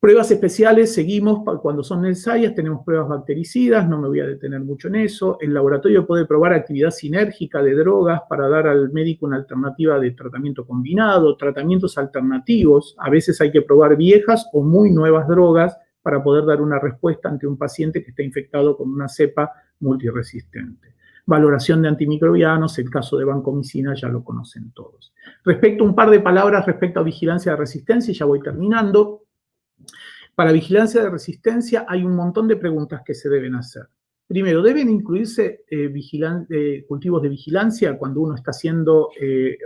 Pruebas especiales, seguimos cuando son necesarias, tenemos pruebas bactericidas, no me voy a detener mucho en eso. El laboratorio puede probar actividad sinérgica de drogas para dar al médico una alternativa de tratamiento combinado, tratamientos alternativos. A veces hay que probar viejas o muy nuevas drogas para poder dar una respuesta ante un paciente que está infectado con una cepa multiresistente. Valoración de antimicrobianos, el caso de vancomicina ya lo conocen todos. Respecto a un par de palabras respecto a vigilancia de resistencia, ya voy terminando. Para vigilancia de resistencia hay un montón de preguntas que se deben hacer. Primero, ¿deben incluirse cultivos de vigilancia cuando uno está haciendo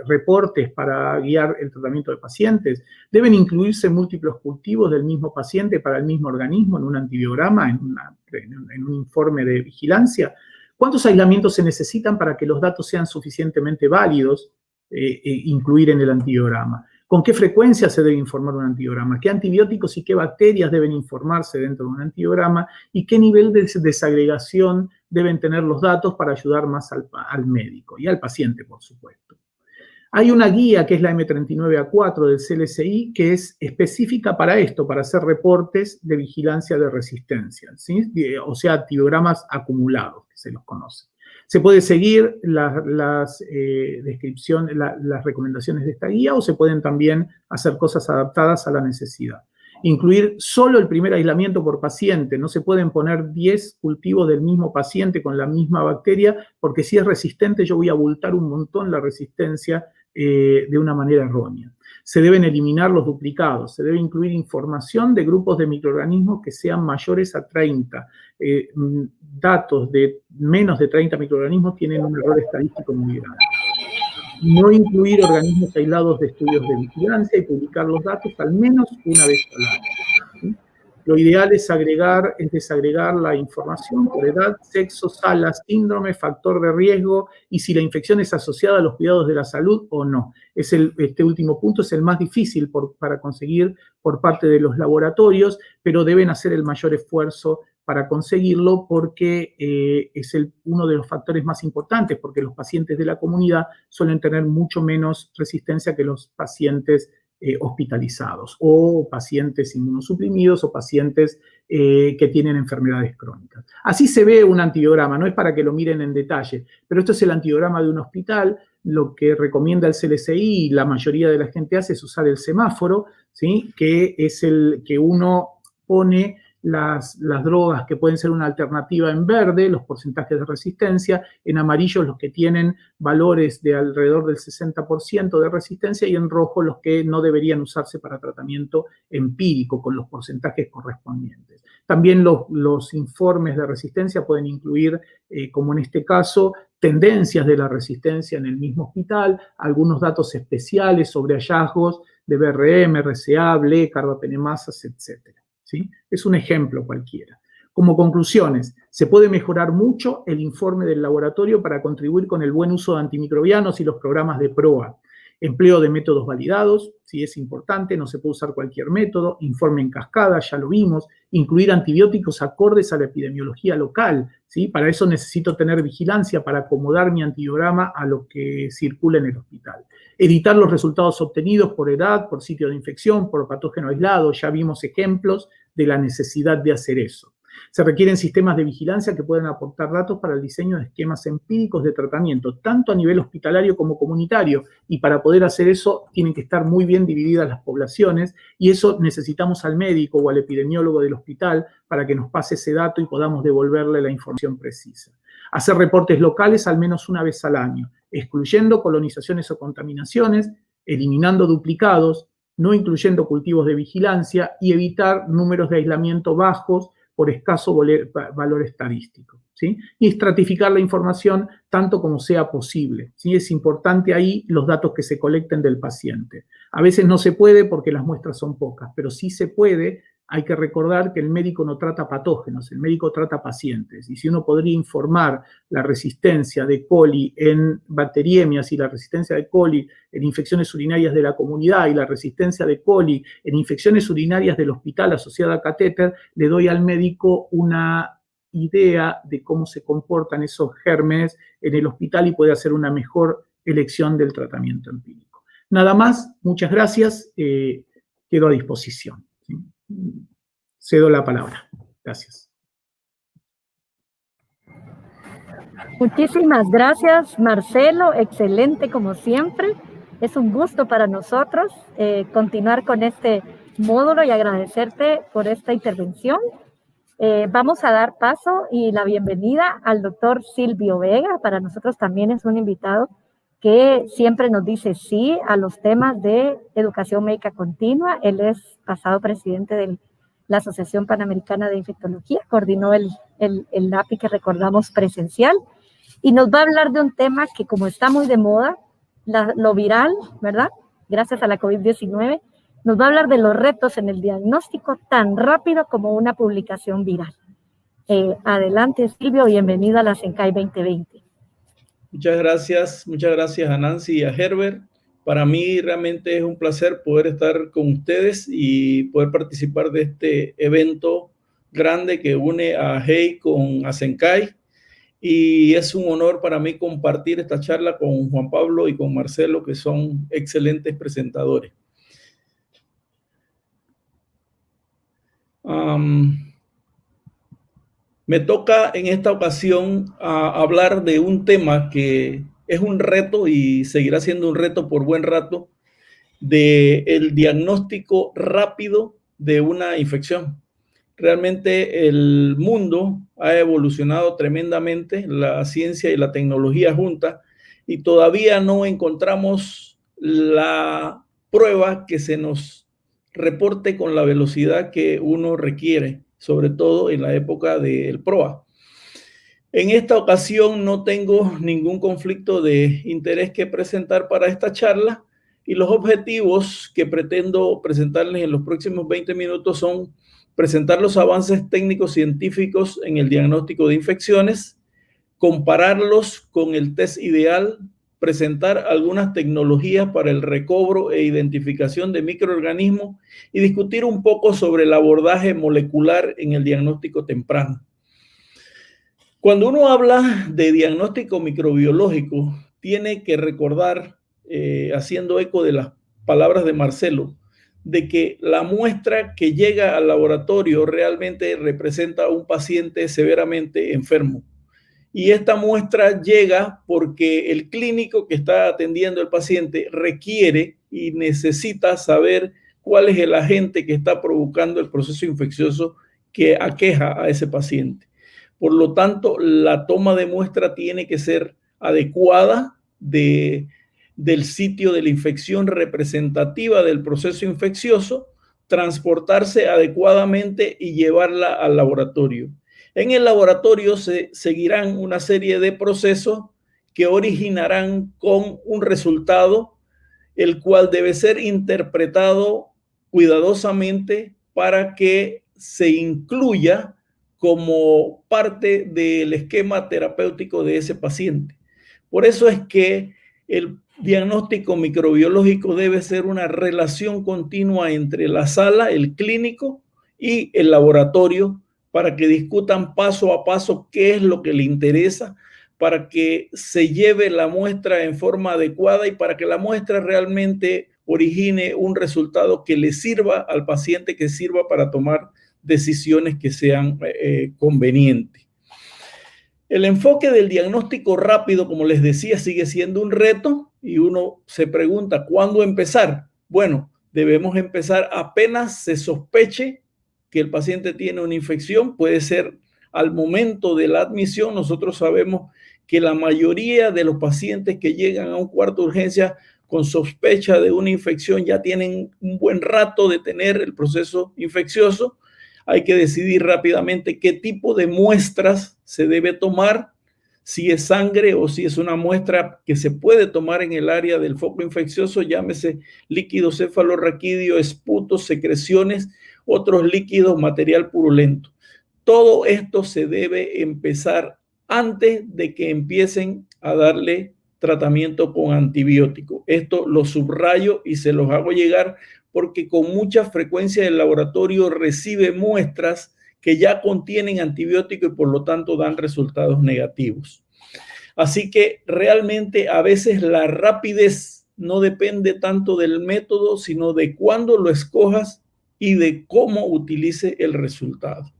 reportes para guiar el tratamiento de pacientes? ¿Deben incluirse múltiples cultivos del mismo paciente para el mismo organismo en un antibiograma, en un informe de vigilancia? ¿Cuántos aislamientos se necesitan para que los datos sean suficientemente válidos incluir en el antibiograma? ¿Con qué frecuencia se debe informar un antibiograma? ¿Qué antibióticos y qué bacterias deben informarse dentro de un antibiograma? ¿Y qué nivel de desagregación deben tener los datos para ayudar más al médico y al paciente, por supuesto? Hay una guía que es la M39A4 del CLSI que es específica para esto, para hacer reportes de vigilancia de resistencia, ¿sí? O sea, antibiogramas acumulados, que se los conoce. Se puede seguir las recomendaciones de esta guía o se pueden también hacer cosas adaptadas a la necesidad. Incluir solo el primer aislamiento por paciente. No se pueden poner 10 cultivos del mismo paciente con la misma bacteria porque si es resistente yo voy a abultar un montón la resistencia de una manera errónea. Se deben eliminar los duplicados, se debe incluir información de grupos de microorganismos que sean mayores a 30. Datos de menos de 30 microorganismos tienen un error estadístico muy grande. No incluir organismos aislados de estudios de vigilancia y publicar los datos al menos una vez al año, ¿sí? Lo ideal es desagregar la información por edad, sexo, sala, síndrome, factor de riesgo y si la infección es asociada a los cuidados de la salud o no. Este último punto es el más difícil para conseguir por parte de los laboratorios, pero deben hacer el mayor esfuerzo para conseguirlo porque es uno de los factores más importantes, porque los pacientes de la comunidad suelen tener mucho menos resistencia que los pacientes hospitalizados o pacientes inmunosuprimidos o pacientes que tienen enfermedades crónicas. Así se ve un antibiograma, no es para que lo miren en detalle, pero esto es el antibiograma de un hospital. Lo que recomienda el CLSI y la mayoría de la gente hace es usar el semáforo, ¿sí? Que es el que uno pone las drogas que pueden ser una alternativa en verde, los porcentajes de resistencia, en amarillo los que tienen valores de alrededor del 60% de resistencia y en rojo los que no deberían usarse para tratamiento empírico con los porcentajes correspondientes. También los informes de resistencia pueden incluir, como en este caso, tendencias de la resistencia en el mismo hospital, algunos datos especiales sobre hallazgos de BRM, RCA, BLE, carbapenemasas, etc. ¿Sí? Es un ejemplo cualquiera. Como conclusiones, se puede mejorar mucho el informe del laboratorio para contribuir con el buen uso de antimicrobianos y los programas de PROA. Empleo de métodos validados, sí es importante, no se puede usar cualquier método, informe en cascada, ya lo vimos, incluir antibióticos acordes a la epidemiología local, ¿sí? Para eso necesito tener vigilancia para acomodar mi antibiograma a lo que circula en el hospital. Editar los resultados obtenidos por edad, por sitio de infección, por patógeno aislado, ya vimos ejemplos de la necesidad de hacer eso. Se requieren sistemas de vigilancia que puedan aportar datos para el diseño de esquemas empíricos de tratamiento, tanto a nivel hospitalario como comunitario, y para poder hacer eso tienen que estar muy bien divididas las poblaciones, y eso necesitamos al médico o al epidemiólogo del hospital para que nos pase ese dato y podamos devolverle la información precisa. Hacer reportes locales al menos una vez al año, excluyendo colonizaciones o contaminaciones, eliminando duplicados, no incluyendo cultivos de vigilancia y evitar números de aislamiento bajos por escaso valor estadístico, ¿sí? Y estratificar la información tanto como sea posible, ¿sí? Es importante ahí los datos que se colecten del paciente. A veces no se puede porque las muestras son pocas, pero sí se puede Hay que recordar que el médico no trata patógenos, el médico trata pacientes. Y si uno podría informar la resistencia de coli en bacteriemias y la resistencia de coli en infecciones urinarias de la comunidad y la resistencia de coli en infecciones urinarias del hospital asociada a catéter, le doy al médico una idea de cómo se comportan esos gérmenes en el hospital y puede hacer una mejor elección del tratamiento empírico. Nada más, muchas gracias, quedo a disposición. ¿Sí? Cedo la palabra. Gracias. Muchísimas gracias, Marcelo. Excelente como siempre. Es un gusto para nosotros continuar con este módulo y agradecerte por esta intervención. Vamos a dar paso y la bienvenida al doctor Silvio Vega. Para nosotros también es un invitado que siempre nos dice sí a los temas de educación médica continua. Él es pasado presidente de la Asociación Panamericana de Infectología, coordinó el API que recordamos presencial, y nos va a hablar de un tema que, como está muy de moda, lo viral, ¿verdad? Gracias a la COVID-19, nos va a hablar de los retos en el diagnóstico tan rápido como una publicación viral. Adelante, Silvio, bienvenido a la SENCAI 2020. Muchas gracias a Nancy y a Herbert. Para mí realmente es un placer poder estar con ustedes y poder participar de este evento grande que une a HEI con SENCAI. Y es un honor para mí compartir esta charla con Juan Pablo y con Marcelo, que son excelentes presentadores. Me toca en esta ocasión hablar de un tema que es un reto y seguirá siendo un reto por buen rato, del diagnóstico rápido de una infección. Realmente el mundo ha evolucionado tremendamente, la ciencia y la tecnología juntas, y todavía no encontramos la prueba que se nos reporte con la velocidad que uno requiere, sobre todo en la época del PROA. En esta ocasión no tengo ningún conflicto de interés que presentar para esta charla, y los objetivos que pretendo presentarles en los próximos 20 minutos son presentar los avances técnicos científicos en el diagnóstico de infecciones, compararlos con el test ideal, presentar algunas tecnologías para el recobro e identificación de microorganismos y discutir un poco sobre el abordaje molecular en el diagnóstico temprano. Cuando uno habla de diagnóstico microbiológico, tiene que recordar, haciendo eco de las palabras de Marcelo, de que la muestra que llega al laboratorio realmente representa a un paciente severamente enfermo. Y esta muestra llega porque el clínico que está atendiendo al paciente requiere y necesita saber cuál es el agente que está provocando el proceso infeccioso que aqueja a ese paciente. Por lo tanto, la toma de muestra tiene que ser adecuada del sitio de la infección representativa del proceso infeccioso, transportarse adecuadamente y llevarla al laboratorio. En el laboratorio se seguirán una serie de procesos que originarán con un resultado, el cual debe ser interpretado cuidadosamente para que se incluya como parte del esquema terapéutico de ese paciente. Por eso es que el diagnóstico microbiológico debe ser una relación continua entre la sala, el clínico y el laboratorio, para que discutan paso a paso qué es lo que le interesa, para que se lleve la muestra en forma adecuada y para que la muestra realmente origine un resultado que le sirva al paciente, que sirva para tomar decisiones que sean convenientes. El enfoque del diagnóstico rápido, como les decía, sigue siendo un reto y uno se pregunta, ¿cuándo empezar? Bueno, debemos empezar apenas se sospeche que el paciente tiene una infección. Puede ser al momento de la admisión. Nosotros sabemos que la mayoría de los pacientes que llegan a un cuarto de urgencia con sospecha de una infección ya tienen un buen rato de tener el proceso infeccioso. Hay que decidir rápidamente qué tipo de muestras se debe tomar, si es sangre o si es una muestra que se puede tomar en el área del foco infeccioso, llámese líquido cefalorraquídeo, esputos, secreciones, otros líquidos, material purulento. Todo esto se debe empezar antes de que empiecen a darle tratamiento con antibiótico. Esto lo subrayo y se los hago llegar porque con mucha frecuencia el laboratorio recibe muestras que ya contienen antibiótico y por lo tanto dan resultados negativos. Así que realmente a veces la rapidez no depende tanto del método, sino de cuándo lo escojas y de cómo utilice el resultado.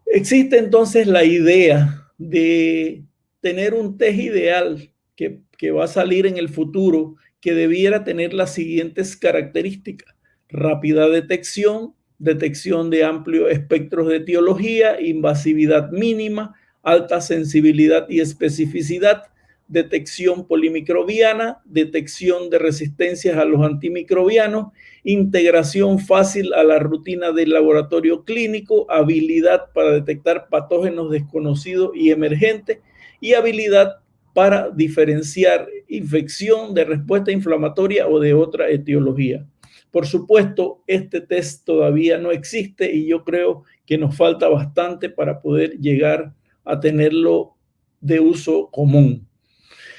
Existe entonces la idea de tener un test ideal que va a salir en el futuro, que debiera tener las siguientes características: rápida detección, detección de amplios espectros de etiología, invasividad mínima, alta sensibilidad y especificidad, detección polimicrobiana, detección de resistencias a los antimicrobianos, integración fácil a la rutina del laboratorio clínico, habilidad para detectar patógenos desconocidos y emergentes y habilidad para diferenciar infección de respuesta inflamatoria o de otra etiología. Por supuesto, este test todavía no existe y yo creo que nos falta bastante para poder llegar a tenerlo de uso común.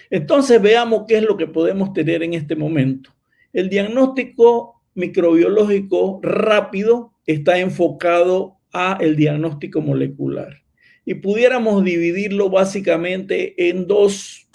Entonces veamos qué es lo que podemos tener en este momento. El diagnóstico microbiológico rápido está enfocado a el diagnóstico molecular y pudiéramos dividirlo básicamente en dos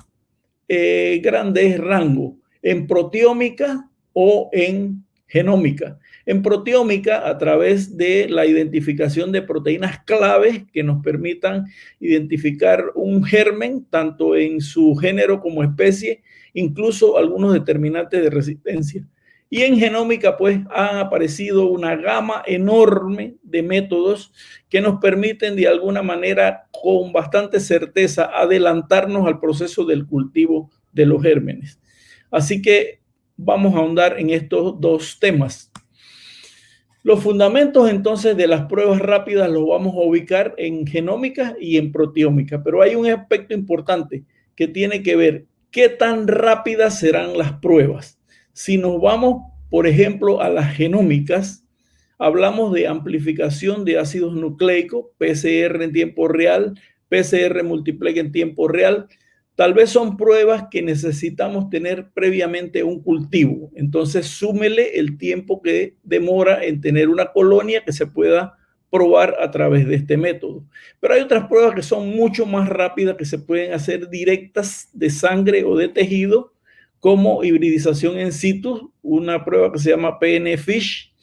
grandes rangos, en proteómica o en genómica. En proteómica, a través de la identificación de proteínas claves que nos permitan identificar un germen, tanto en su género como especie, incluso algunos determinantes de resistencia. Y en genómica, pues, han aparecido una gama enorme de métodos que nos permiten, de alguna manera, con bastante certeza, adelantarnos al proceso del cultivo de los gérmenes. Así que vamos a ahondar en estos dos temas. Los fundamentos entonces de las pruebas rápidas los vamos a ubicar en genómica y en proteómica, pero hay un aspecto importante que tiene que ver qué tan rápidas serán las pruebas. Si nos vamos, por ejemplo, a las genómicas, hablamos de amplificación de ácidos nucleicos, PCR en tiempo real, PCR multiplex en tiempo real. Tal vez son pruebas que necesitamos tener previamente un cultivo. Entonces, súmele el tiempo que demora en tener una colonia que se pueda probar a través de este método. Pero hay otras pruebas que son mucho más rápidas, que se pueden hacer directas de sangre o de tejido, como hibridización in situ, una prueba que se llama PN-FISH,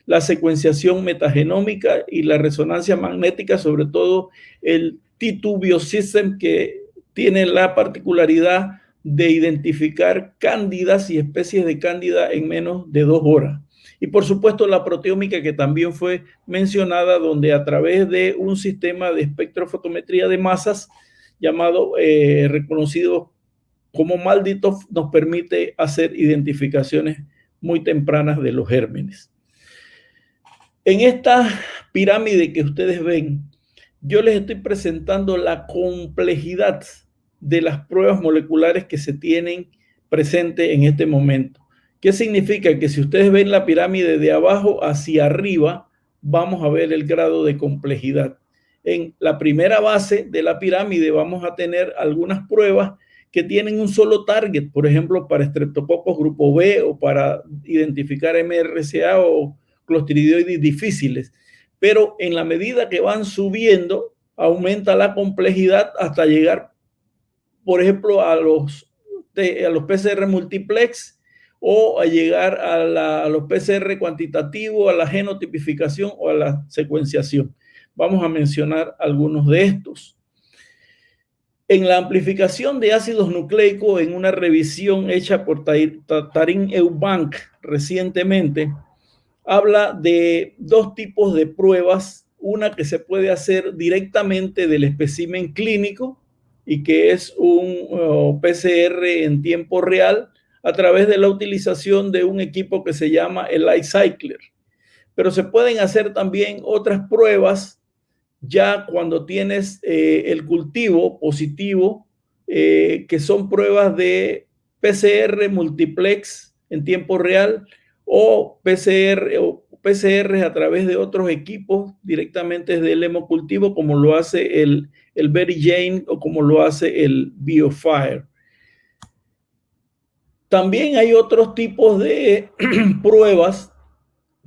la secuenciación metagenómica y la resonancia magnética, sobre todo el T2 Biosystem, que tiene la particularidad de identificar cándidas y especies de cándida en menos de 2 horas. Y por supuesto la proteómica, que también fue mencionada, donde a través de un sistema de espectrofotometría de masas llamado reconocido como MALDI-TOF, nos permite hacer identificaciones muy tempranas de los gérmenes. En esta pirámide que ustedes ven, yo les estoy presentando la complejidad de las pruebas moleculares que se tienen presente en este momento. ¿Qué significa? Que si ustedes ven la pirámide de abajo hacia arriba, vamos a ver el grado de complejidad. En la primera base de la pirámide vamos a tener algunas pruebas que tienen un solo target, por ejemplo, para estreptococos grupo B o para identificar MRSA o clostridioides difíciles. Pero en la medida que van subiendo, aumenta la complejidad hasta llegar, por ejemplo, a los PCR multiplex o a llegar a los PCR cuantitativos, a la genotipificación o a la secuenciación. Vamos a mencionar algunos de estos. En la amplificación de ácidos nucleicos, en una revisión hecha por Tarim Eubank recientemente, habla de dos tipos de pruebas, una que se puede hacer directamente del espécimen clínico y que es un PCR en tiempo real a través de la utilización de un equipo que se llama el iCycler. Pero se pueden hacer también otras pruebas ya cuando tienes el cultivo positivo, que son pruebas de PCR multiplex en tiempo real o PCR PCR a través de otros equipos directamente desde el hemocultivo, como lo hace el VeriGene o como lo hace el BioFire. También hay otros tipos de pruebas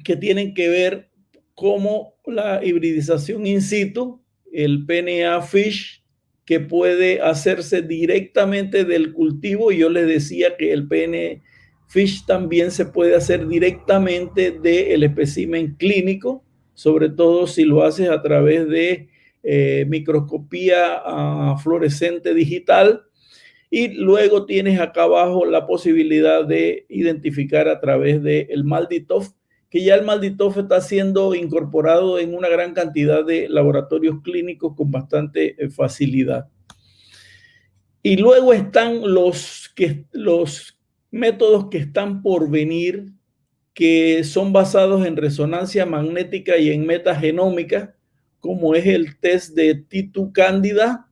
que tienen que ver como la hibridización in situ, el PNA-FISH, que puede hacerse directamente del cultivo. Y yo les decía que el PNA-FISH también se puede hacer directamente del espécimen clínico, sobre todo si lo haces a través de microscopía fluorescente digital. Y luego tienes acá abajo la posibilidad de identificar a través del MALDI-TOF, que ya el MALDI-TOF está siendo incorporado en una gran cantidad de laboratorios clínicos con bastante facilidad. Y luego están los métodos que están por venir, que son basados en resonancia magnética y en metagenómica, como es el test de T2Candida,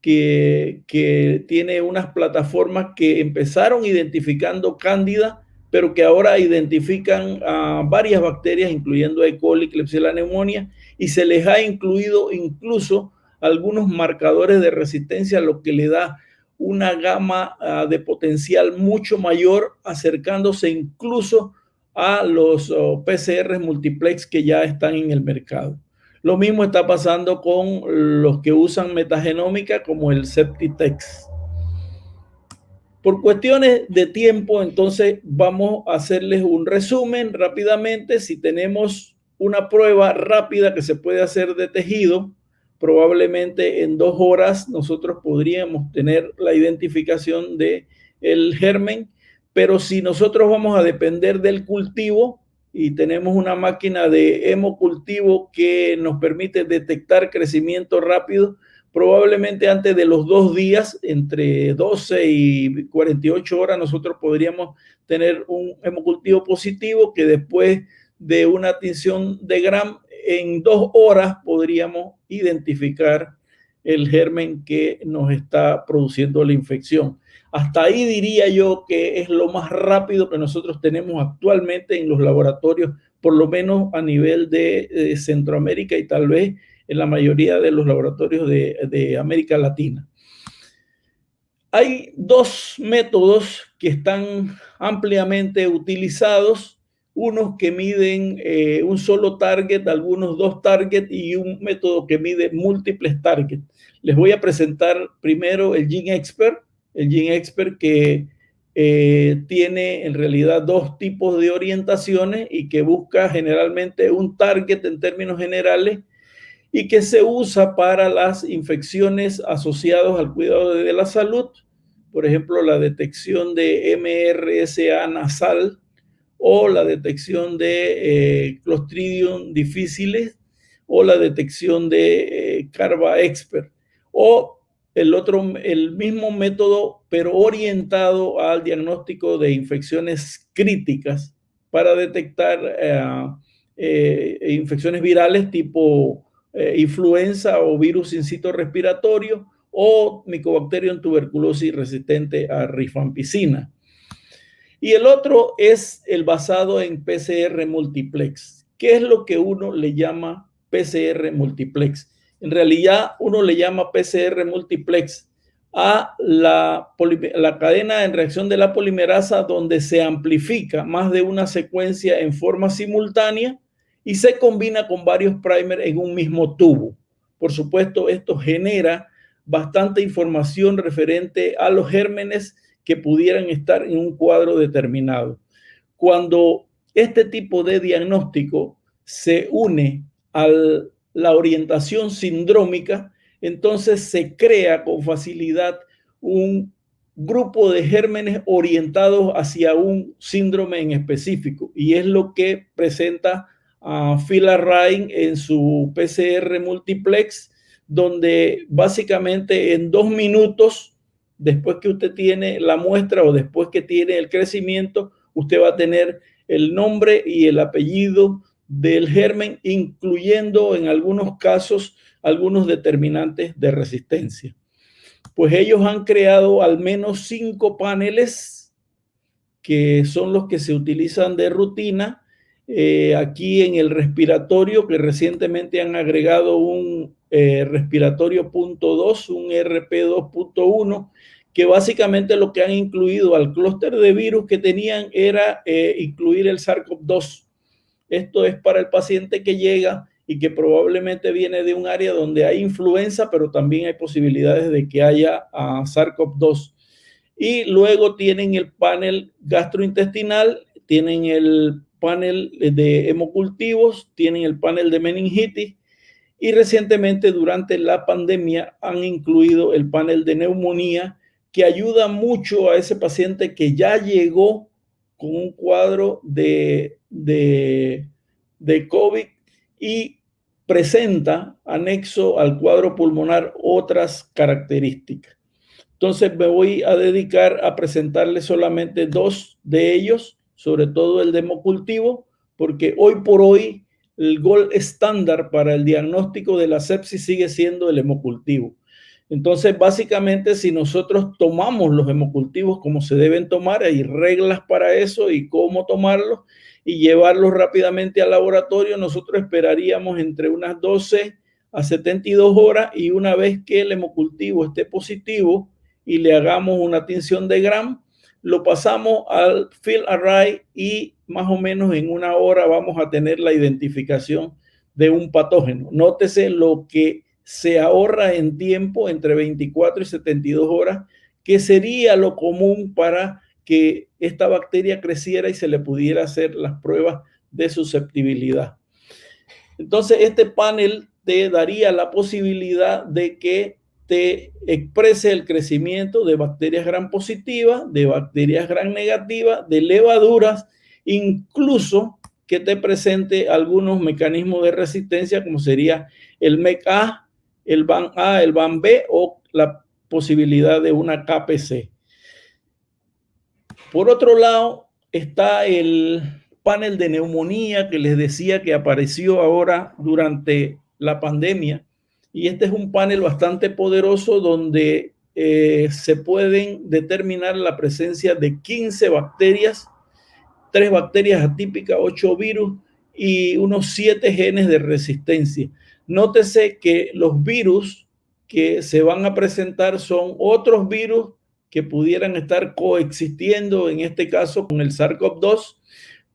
que tiene unas plataformas que empezaron identificando Cándida, pero que ahora identifican a varias bacterias, incluyendo E. coli, Klebsiella pneumoniae, y se les ha incluido incluso algunos marcadores de resistencia, lo que le da una gama de potencial mucho mayor, acercándose incluso a los PCR multiplex que ya están en el mercado. Lo mismo está pasando con los que usan metagenómica, como el Septitex. Por cuestiones de tiempo, entonces vamos a hacerles un resumen rápidamente. Si tenemos una prueba rápida que se puede hacer de tejido, probablemente en 2 horas nosotros podríamos tener la identificación del germen, pero si nosotros vamos a depender del cultivo y tenemos una máquina de hemocultivo que nos permite detectar crecimiento rápido, probablemente antes de los 2 días, entre 12 y 48 horas, nosotros podríamos tener un hemocultivo positivo, que después de una tinción de Gram, en 2 horas podríamos identificar el germen que nos está produciendo la infección. Hasta ahí diría yo que es lo más rápido que nosotros tenemos actualmente en los laboratorios, por lo menos a nivel de Centroamérica y tal vez en la mayoría de los laboratorios de América Latina. Hay 2 métodos que están ampliamente utilizados, unos que miden un solo target, algunos 2 targets, y un método que mide múltiples targets. Les voy a presentar primero el GeneXpert, que tiene en realidad 2 tipos de orientaciones y que busca generalmente un target en términos generales, y que se usa para las infecciones asociadas al cuidado de la salud, por ejemplo, la detección de MRSA nasal o la detección de Clostridium difficile o la detección de CARBA-Expert, o el mismo método, pero orientado al diagnóstico de infecciones críticas para detectar infecciones virales tipo influenza o virus sincito respiratorio o Mycobacterium tuberculosis resistente a rifampicina. Y el otro es el basado en PCR multiplex. ¿Qué es lo que uno le llama PCR multiplex? En realidad uno le llama PCR multiplex a la cadena en reacción de la polimerasa, donde se amplifica más de una secuencia en forma simultánea y se combina con varios primers en un mismo tubo. Por supuesto, esto genera bastante información referente a los gérmenes que pudieran estar en un cuadro determinado. Cuando este tipo de diagnóstico se une a la orientación sindrómica, entonces se crea con facilidad un grupo de gérmenes orientados hacia un síndrome en específico, y es lo que presenta Phil Arrain en su PCR multiplex, donde básicamente en 2 minutos, después que usted tiene la muestra o después que tiene el crecimiento, usted va a tener el nombre y el apellido del germen, incluyendo en algunos casos algunos determinantes de resistencia. Pues ellos han creado al menos 5 paneles que son los que se utilizan de rutina, aquí en el respiratorio, que recientemente han agregado un respiratorio .2, un RP2.1, que básicamente lo que han incluido al clúster de virus que tenían era incluir el SARS-CoV-2. Esto es para el paciente que llega y que probablemente viene de un área donde hay influenza, pero también hay posibilidades de que haya SARS-CoV-2. Y luego tienen el panel gastrointestinal, tienen el panel de hemocultivos, tienen el panel de meningitis y recientemente durante la pandemia han incluido el panel de neumonía, que ayuda mucho a ese paciente que ya llegó con un cuadro de COVID y presenta anexo al cuadro pulmonar otras características. Entonces me voy a dedicar a presentarles solamente dos de ellos, sobre todo el de hemocultivo, porque hoy por hoy el gold estándar para el diagnóstico de la sepsis sigue siendo el hemocultivo. Entonces, básicamente, si nosotros tomamos los hemocultivos como se deben tomar, hay reglas para eso y cómo tomarlos y llevarlos rápidamente al laboratorio, nosotros esperaríamos entre unas 12 a 72 horas y una vez que el hemocultivo esté positivo y le hagamos una tinción de Gram, lo pasamos al field array y más o menos en una hora vamos a tener la identificación de un patógeno. Nótese lo que se ahorra en tiempo entre 24 y 72 horas, que sería lo común para que esta bacteria creciera y se le pudiera hacer las pruebas de susceptibilidad. Entonces, este panel te daría la posibilidad de que te exprese el crecimiento de bacterias gram positivas, de bacterias gram negativas, de levaduras, incluso que te presente algunos mecanismos de resistencia, como sería el MEC-A, el BAN-A, el BAN-B o la posibilidad de una KPC. Por otro lado, está el panel de neumonía que les decía que apareció ahora durante la pandemia. Y este es un panel bastante poderoso donde se pueden determinar la presencia de 15 bacterias, 3 bacterias atípicas, 8 virus y unos 7 genes de resistencia. Nótese que los virus que se van a presentar son otros virus que pudieran estar coexistiendo, en este caso con el SARS-CoV-2,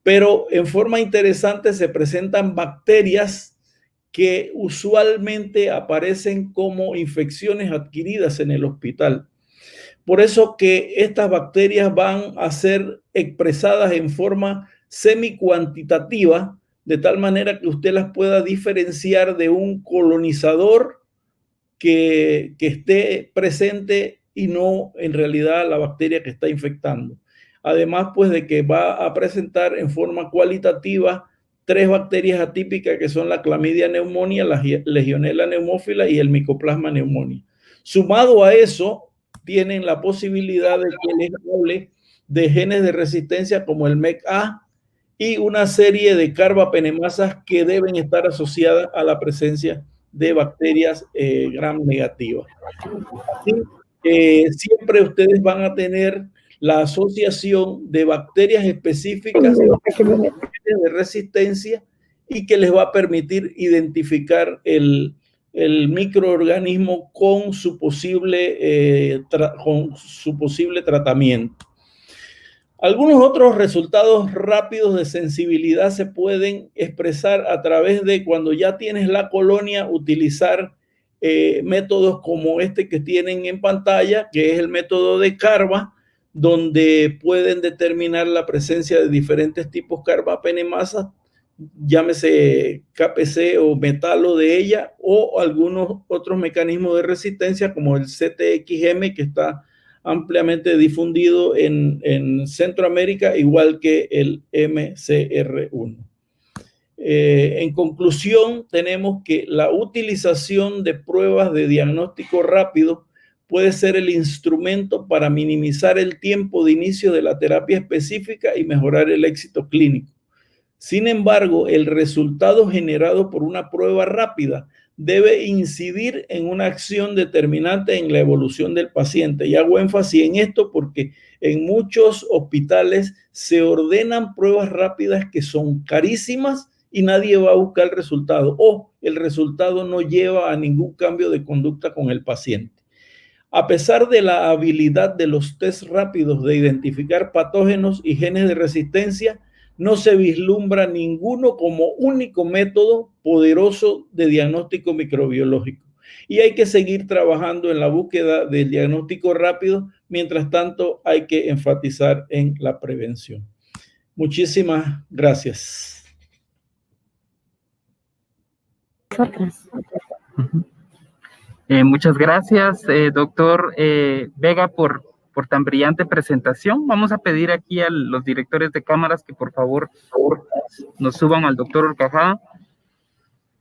pero en forma interesante se presentan bacterias que usualmente aparecen como infecciones adquiridas en el hospital. Por eso que estas bacterias van a ser expresadas en forma semi-cuantitativa, de tal manera que usted las pueda diferenciar de un colonizador que esté presente y no en realidad la bacteria que está infectando. Además, pues de que va a presentar en forma cualitativa 3 bacterias atípicas que son la Chlamydia pneumoniae, la Legionella pneumófila y el Mycoplasma pneumoniae. Sumado a eso, tienen la posibilidad de que les hable de genes de resistencia como el MEC-A y una serie de carbapenemasas que deben estar asociadas a la presencia de bacterias gram negativas. Siempre ustedes van a tener la asociación de bacterias específicas de resistencia y que les va a permitir identificar el microorganismo con su posible tratamiento. Algunos otros resultados rápidos de sensibilidad se pueden expresar a través de, cuando ya tienes la colonia, utilizar métodos como este que tienen en pantalla, que es el método de Carba, donde pueden determinar la presencia de diferentes tipos carbapenemasas, llámese KPC o metalo de ella, o algunos otros mecanismos de resistencia como el CTXM, que está ampliamente difundido en Centroamérica, igual que el MCR1. En conclusión, tenemos que la utilización de pruebas de diagnóstico rápido puede ser el instrumento para minimizar el tiempo de inicio de la terapia específica y mejorar el éxito clínico. Sin embargo, el resultado generado por una prueba rápida debe incidir en una acción determinante en la evolución del paciente. Y hago énfasis en esto porque en muchos hospitales se ordenan pruebas rápidas que son carísimas y nadie va a buscar el resultado, o el resultado no lleva a ningún cambio de conducta con el paciente. A pesar de la habilidad de los test rápidos de identificar patógenos y genes de resistencia, no se vislumbra ninguno como único método poderoso de diagnóstico microbiológico. Y hay que seguir trabajando en la búsqueda del diagnóstico rápido. Mientras tanto, hay que enfatizar en la prevención. Muchísimas gracias. Muchas gracias, doctor Vega, por tan brillante presentación. Vamos a pedir aquí a los directores de cámaras que por favor nos suban al doctor Horcajada.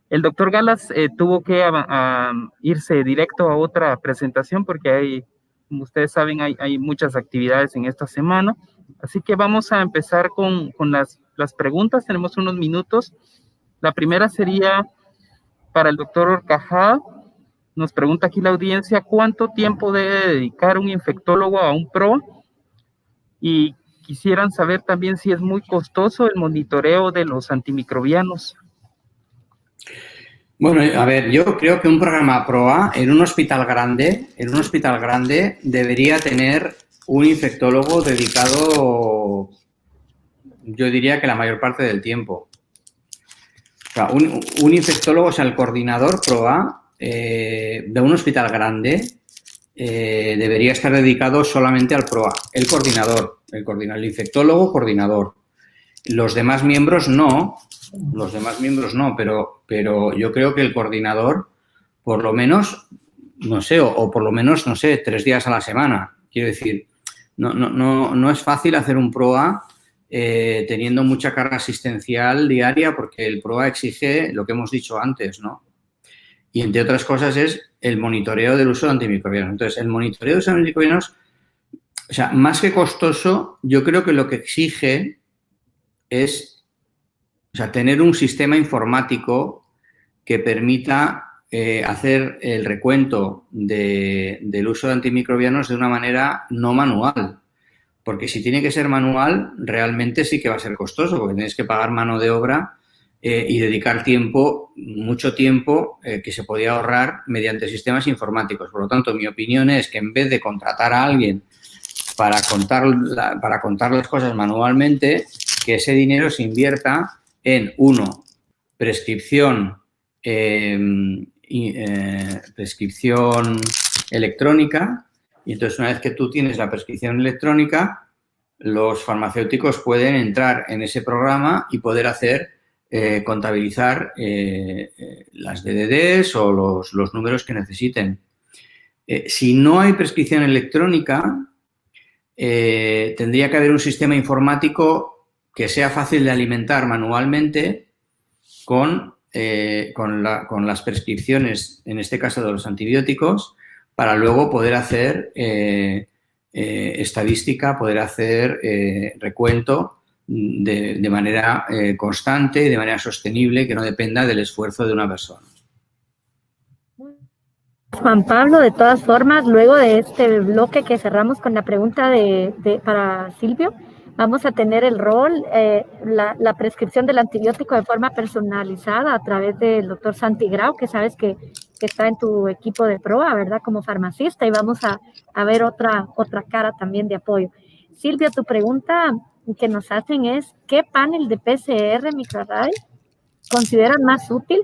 El doctor Galas tuvo que irse directo a otra presentación porque como ustedes saben, hay muchas actividades en esta semana. Así que vamos a empezar con las preguntas. Tenemos unos minutos. La primera sería para el doctor Horcajada. Nos pregunta aquí la audiencia, ¿cuánto tiempo debe dedicar un infectólogo a un PROA? Y quisieran saber también si es muy costoso el monitoreo de los antimicrobianos. Bueno, a ver, yo creo que un programa PROA en un hospital grande debería tener un infectólogo dedicado, yo diría que la mayor parte del tiempo. O sea, un infectólogo, o sea, el coordinador PROA de un hospital grande debería estar dedicado solamente al PROA. El coordinador, el infectólogo coordinador. Los demás miembros no, pero yo creo que el coordinador, por lo menos, no sé, o por lo menos, no sé, 3 días a la semana. Quiero decir, no es fácil hacer un PROA teniendo mucha carga asistencial diaria, porque el PROA exige lo que hemos dicho antes, ¿no? Y entre otras cosas es el monitoreo del uso de antimicrobianos. Entonces, el monitoreo de los antimicrobianos, o sea, más que costoso, yo creo que lo que exige es, o sea, tener un sistema informático que permita hacer el recuento del uso de antimicrobianos de una manera no manual. Porque si tiene que ser manual, realmente sí que va a ser costoso, porque tienes que pagar mano de obra y dedicar tiempo, mucho tiempo, que se podía ahorrar mediante sistemas informáticos. Por lo tanto, mi opinión es que en vez de contratar a alguien para contar las cosas manualmente, que ese dinero se invierta en, uno, prescripción electrónica. Y entonces, una vez que tú tienes la prescripción electrónica, los farmacéuticos pueden entrar en ese programa y poder contabilizar las DDDs o los números que necesiten. Si no hay prescripción electrónica, tendría que haber un sistema informático que sea fácil de alimentar manualmente con las prescripciones, en este caso de los antibióticos, para luego poder hacer estadística, poder hacer recuento de manera constante y de manera sostenible, que no dependa del esfuerzo de una persona. Juan Pablo, de todas formas, luego de este bloque que cerramos con la pregunta para Silvio, vamos a tener el rol, la prescripción del antibiótico de forma personalizada a través del doctor Santi Grau, que sabes que está en tu equipo de PROA, ¿verdad? Como farmacista, y vamos a ver otra cara también de apoyo. Silvio, tu pregunta que nos hacen es, ¿qué panel de PCR microarray consideran más útil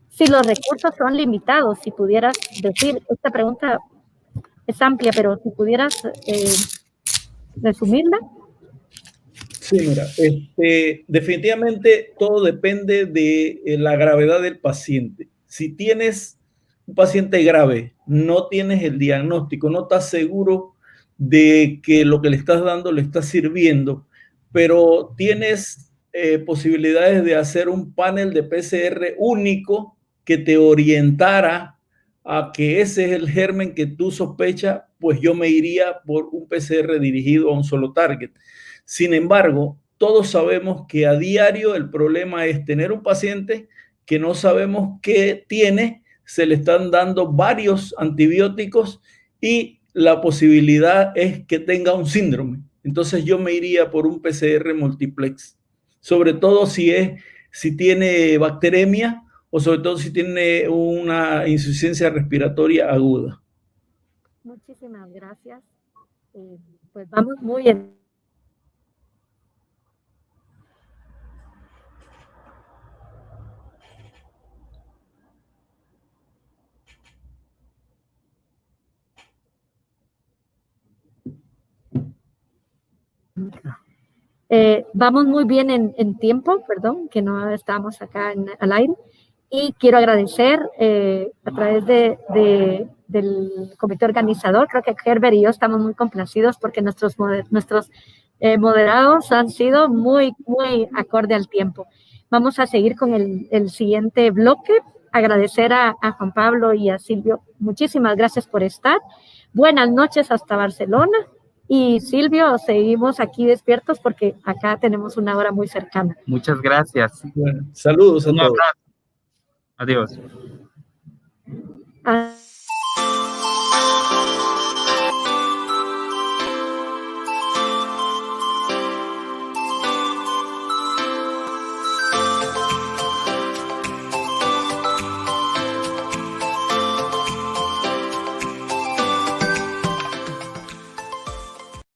si los recursos son limitados? Si pudieras decir, esta pregunta es amplia, pero si pudieras resumirla. Sí, mira, definitivamente todo depende de la gravedad del paciente. Si tienes un paciente grave, no tienes el diagnóstico, no estás seguro de que lo que le estás dando le está sirviendo, pero tienes posibilidades de hacer un panel de PCR único que te orientara a que ese es el germen que tú sospechas, pues yo me iría por un PCR dirigido a un solo target. Sin embargo, todos sabemos que a diario el problema es tener un paciente que no sabemos qué tiene, se le están dando varios antibióticos y la posibilidad es que tenga un síndrome. Entonces yo me iría por un PCR multiplex, sobre todo si tiene bacteremia o sobre todo si tiene una insuficiencia respiratoria aguda. Muchísimas gracias. Pues vamos muy bien. Vamos muy bien en tiempo, perdón, que no estamos acá al aire. Y quiero agradecer a través del comité organizador, creo que Herbert y yo estamos muy complacidos porque nuestros moderados han sido muy acorde al tiempo. Vamos a seguir con el siguiente bloque. Agradecer a Juan Pablo y a Silvio. Muchísimas gracias por estar. Buenas noches hasta Barcelona. Y Silvio, seguimos aquí despiertos porque acá tenemos una hora muy cercana. Muchas gracias. Bueno, saludos a todos. Un abrazo. Adiós.